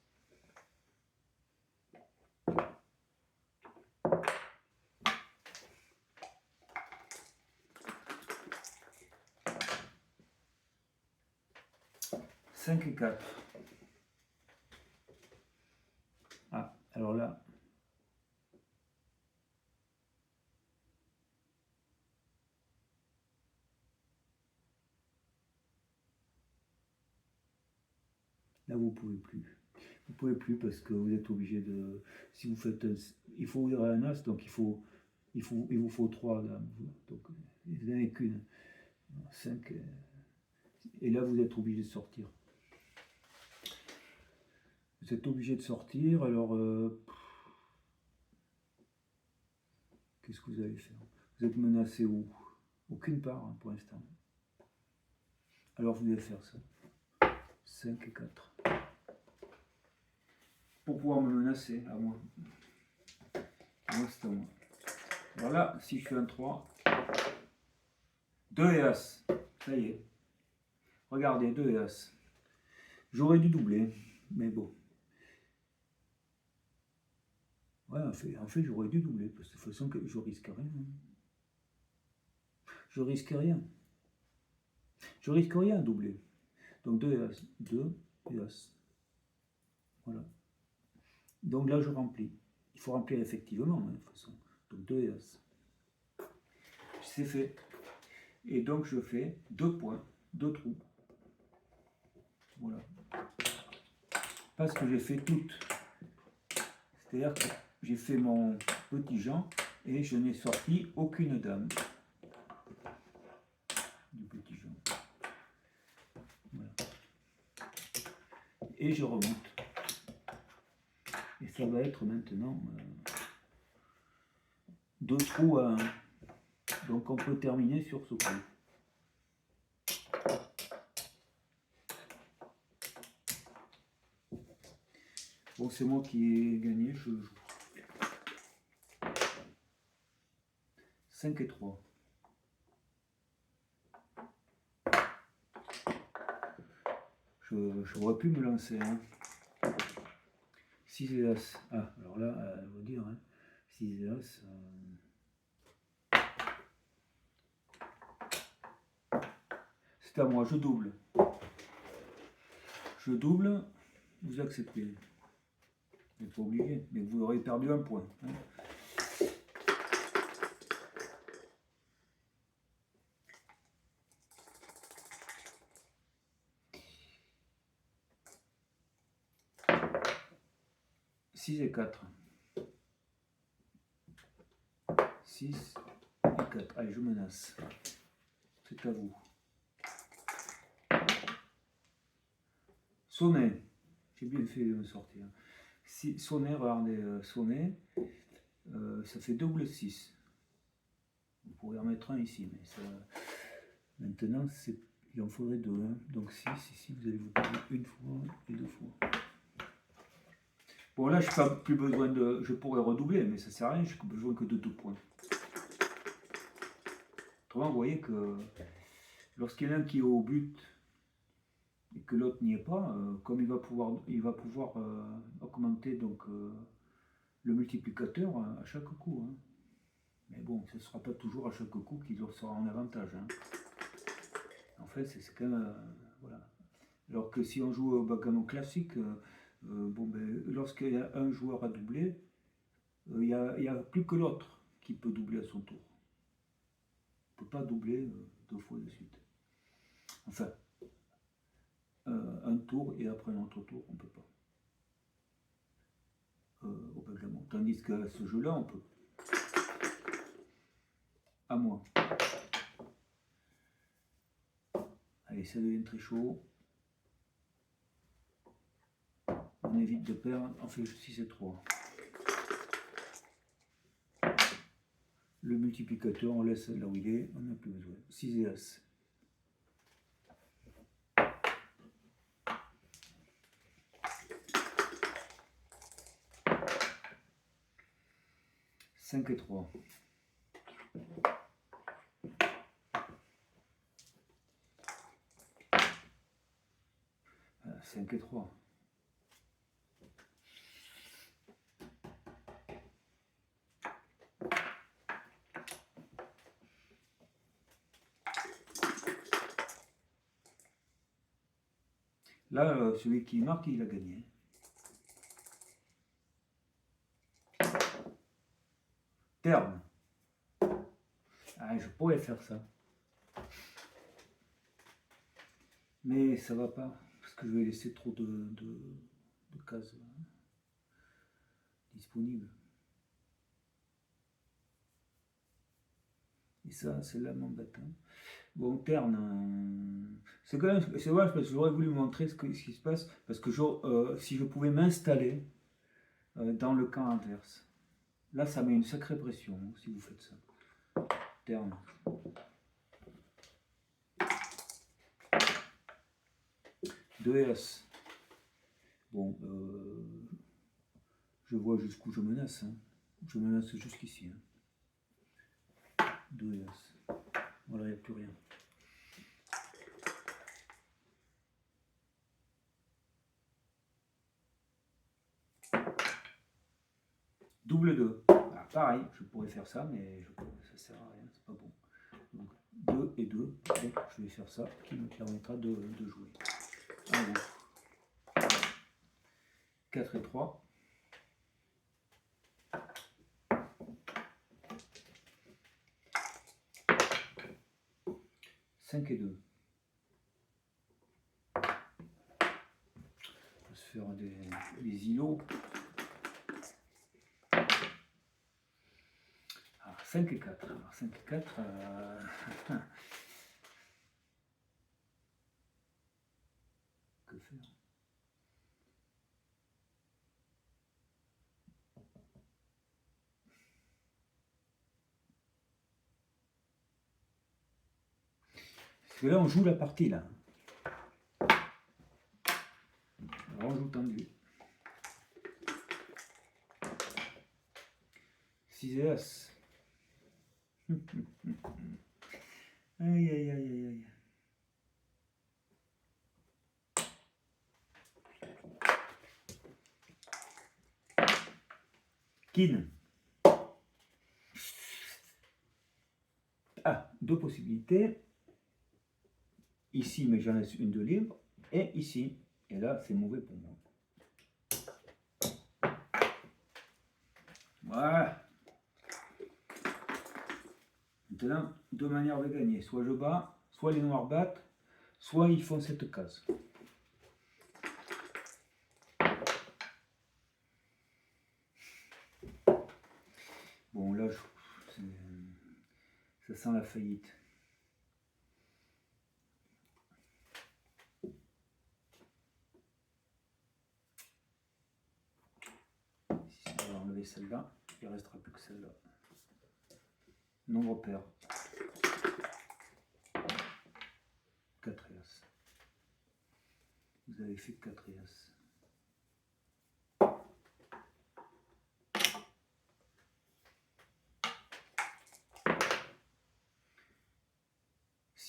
5 et 4. Ah, alors là. Là, vous pouvez plus. Vous pouvez plus parce que vous êtes obligé de. Si vous faites. Il faut ouvrir un as, donc il vous faut 3 dames. Donc, vous n'avez qu'une. 5. Et là, vous êtes obligé de sortir. Vous êtes obligé de sortir, alors. Qu'est-ce que vous allez faire? Vous êtes menacé où? Aucune part hein, pour l'instant. Alors vous allez faire ça. 5 et 4. Pour pouvoir me menacer, à moi. Moi, c'est à moi. Voilà, si je fais un 3. 2 et As. Ça y est. Regardez, 2 et As. J'aurais dû doubler, mais bon. Ouais, en fait j'aurais dû doubler, parce que de toute façon, je risque rien. Je risque rien. Je risque rien à doubler. Donc 2 et As. 2 et As. Voilà. Donc là, je remplis. Il faut remplir effectivement, hein, de toute façon. Donc 2 et As. C'est fait. Et donc, je fais 2 points, 2 trous. Voilà. Parce que j'ai fait toutes. C'est-à-dire que j'ai fait mon petit Jean et je n'ai sorti aucune dame du petit Jean. Voilà. Et je remonte. Et ça va être maintenant 2 trous à 1. Donc on peut terminer sur ce coup. Bon, c'est moi qui ai gagné, je joue. 5 et 3. J'aurais pu me lancer. Hein. 6 et As. Ah, alors là, elle va dire. Hein. 6 et As. C'est à moi, je double. Je double, vous acceptez. Vous n'êtes pas obligé, mais vous aurez perdu un point. Hein. Six et 4. 6 et 4. Allez, je menace. C'est à vous. Sonnet. J'ai bien fait de me sortir. Si, sonnet, regardez, sonnet. Ça fait double 6. Vous pourrez en mettre un ici, mais ça. Maintenant, il en faudrait 2. Hein. Donc 6, ici, vous allez vous poser une fois et 2 fois. Bon, là, je n'ai pas plus besoin de. Je pourrais redoubler, mais ça ne sert à rien, je n'ai besoin que de 2 points. Autrement, vous voyez que lorsqu'il y en a un qui est au but et que l'autre n'y est pas, comme il va pouvoir augmenter donc, le multiplicateur à chaque coup. Hein. Mais bon, ce ne sera pas toujours à chaque coup qu'il sera en avantage. Hein. En fait, c'est quand même. Voilà. Alors que si on joue au backgammon classique, bon, ben, lorsqu'il y a un joueur à doubler, il n'y a plus que l'autre qui peut doubler à son tour. On ne peut pas doubler 2 fois de suite. Enfin, un tour et après un autre tour, on ne peut pas. Au backgammon. Tandis qu'à ce jeu-là, on peut. À moi. Allez, ça devient très chaud. On évite de perdre. On fait 6 et 3. Le multiplicateur, on laisse là où il est. On n'a plus besoin. 6 et As. Cinq et 3. 5 et 3. Là, celui qui marque, il a gagné. Terne. Ah, je pourrais faire ça. Mais ça va pas, parce que je vais laisser trop de cases disponibles. Et ça, c'est là m'embête. Hein. Bon, Terne, c'est quand même, c'est vrai, parce que j'aurais voulu vous montrer ce qui se passe, parce que si je pouvais m'installer dans le camp adverse. Là, ça met une sacrée pression, hein, si vous faites ça. Terne. Deux As. Bon, je vois jusqu'où je menace. Hein. Je menace jusqu'ici. Hein. Deux As. Voilà, il n'y a plus rien. Double 2. Alors, pareil, je pourrais faire ça, mais ça sert à rien, c'est pas bon. Donc 2 et 2. Donc je vais faire ça, qui me permettra de jouer. Alors, 4 et 3. 5 et 2. On va se faire des îlots. 5 et 4. Alors 5 et 4. Que faire? Parce que là, on joue la partie, là. Alors, on joue tendu. 6 et As. Aïe, aïe, aïe, aïe, aïe. Kin. Ah, deux possibilités. Ici, mais j'en laisse une de libre. Et ici. Et là, c'est mauvais pour moi. Voilà. Maintenant, deux manières de gagner. Soit je bats, soit les noirs battent, soit ils font cette case. Bon, là, ça sent la faillite. Si on va enlever celle-là, il ne restera plus que celle-là. Nombre pair. 4 et As. Vous avez fait 4 et As.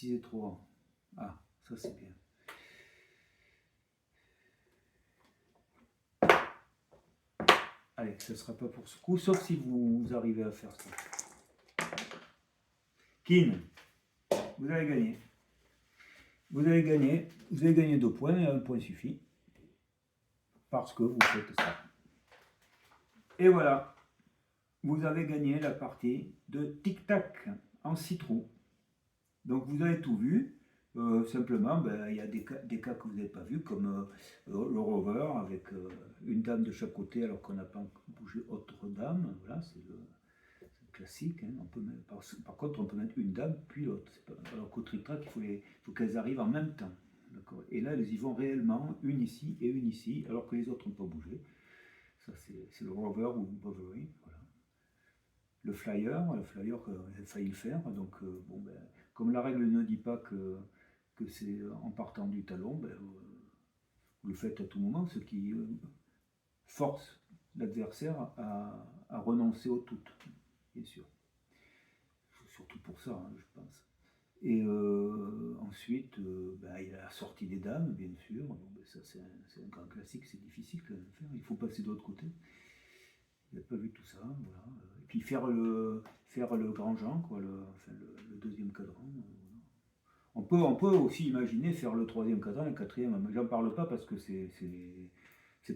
Et 3. Ah, ça c'est bien. Allez, ce ne sera pas pour ce coup, sauf si vous arrivez à faire ça. Kin, vous avez gagné. Vous avez gagné 2 points et 1 point suffit. Parce que vous faites ça. Et voilà, vous avez gagné la partie de tic-tac en 6 trous. Donc vous avez tout vu. Simplement, il y a des cas que vous n'avez pas vus, comme le rover avec une dame de chaque côté alors qu'on n'a pas bougé autre dame. Voilà, c'est classique. Hein. On peut mettre, par contre, on peut mettre une dame puis l'autre. Alors qu'au trick-track, il faut qu'elles arrivent en même temps. Et là, elles y vont réellement, une ici et une ici, alors que les autres n'ont pas bougé. Ça, c'est le rover ou le Bovary. Voilà. Le flyer j'ai failli le faire. Donc, comme la règle ne dit pas que c'est en partant du talon, vous le faites à tout moment, ce qui force l'adversaire à renoncer au tout, bien sûr. Surtout pour ça, hein, je pense. Et ensuite, il y a la sortie des dames, bien sûr. Bon, ça, c'est un grand classique, c'est difficile de faire. Il faut passer de l'autre côté. Il n'a pas vu tout ça, voilà. Et puis faire le grand Jean, quoi, le deuxième cadran. On peut aussi imaginer faire le troisième cadran et le quatrième, mais j'en parle pas parce que c'est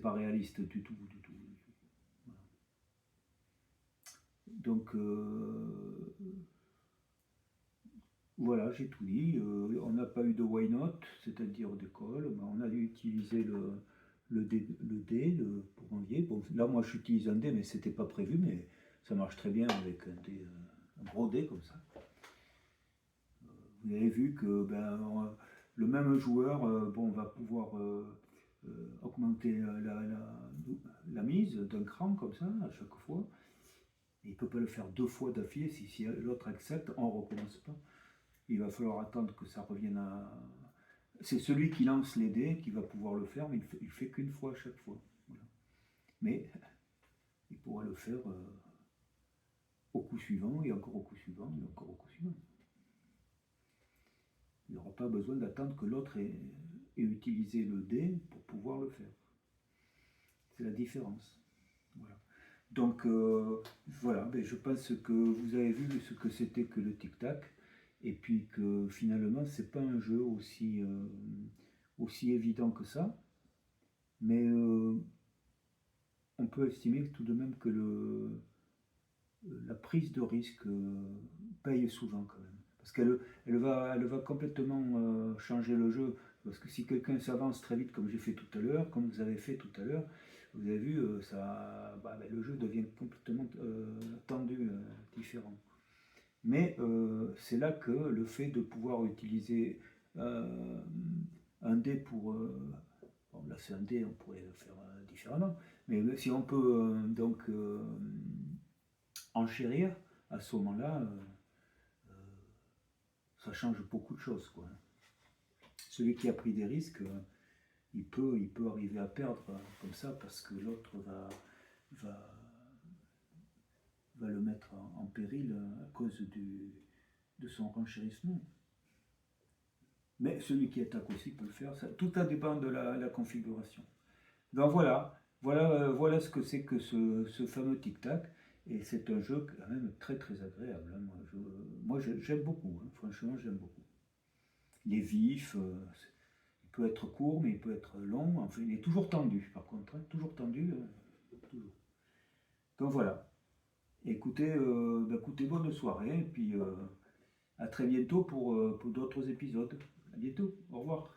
pas réaliste du tout, du tout. Donc voilà, j'ai tout dit. On n'a pas eu de why not, c'est-à-dire d'école. Ben, on a utilisé le dé pour envier. Bon, là, moi, j'utilise un dé, mais c'était pas prévu, mais ça marche très bien avec un dé, un gros dé comme ça. Vous avez vu que le même joueur bon, va pouvoir augmenter la mise d'un cran comme ça à chaque fois. Et il ne peut pas le faire deux fois d'affilée. Si l'autre accepte, on ne recommence pas. Il va falloir attendre que ça revienne à... C'est celui qui lance les dés qui va pouvoir le faire, mais il ne fait qu'une fois à chaque fois. Voilà. Mais il pourra le faire au coup suivant, et encore au coup suivant, et encore au coup suivant. Il n'aura pas besoin d'attendre que l'autre ait utilisé le dé pour pouvoir le faire. C'est la différence. Voilà. Donc voilà, je pense que vous avez vu ce que c'était que le tic-tac, et puis que finalement c'est pas un jeu aussi évident que ça, mais on peut estimer tout de même que la prise de risque paye souvent quand même. Parce qu'elle va complètement changer le jeu. Parce que si quelqu'un s'avance très vite, comme j'ai fait tout à l'heure, comme vous avez fait tout à l'heure, vous avez vu, le jeu devient complètement tendu, différent. Mais c'est là que le fait de pouvoir utiliser un dé pour... bon, là c'est un dé, on pourrait le faire différemment. Mais si on peut enchérir, à ce moment-là, ça change beaucoup de choses, quoi. Celui qui a pris des risques, il peut arriver à perdre comme ça parce que l'autre va le mettre en péril à cause de son renchérissement. Mais celui qui attaque aussi peut le faire. Ça, tout dépend de la configuration. Donc voilà ce que c'est que ce fameux tic-tac. Et c'est un jeu quand même très très agréable. Hein. Moi j'aime beaucoup, hein. Franchement j'aime beaucoup. Il est vif, il peut être court mais il peut être long. Enfin, il est toujours tendu par contre, hein. Toujours tendu. Toujours. Donc voilà. Écoutez, bonne soirée et puis à très bientôt pour d'autres épisodes. À bientôt, au revoir.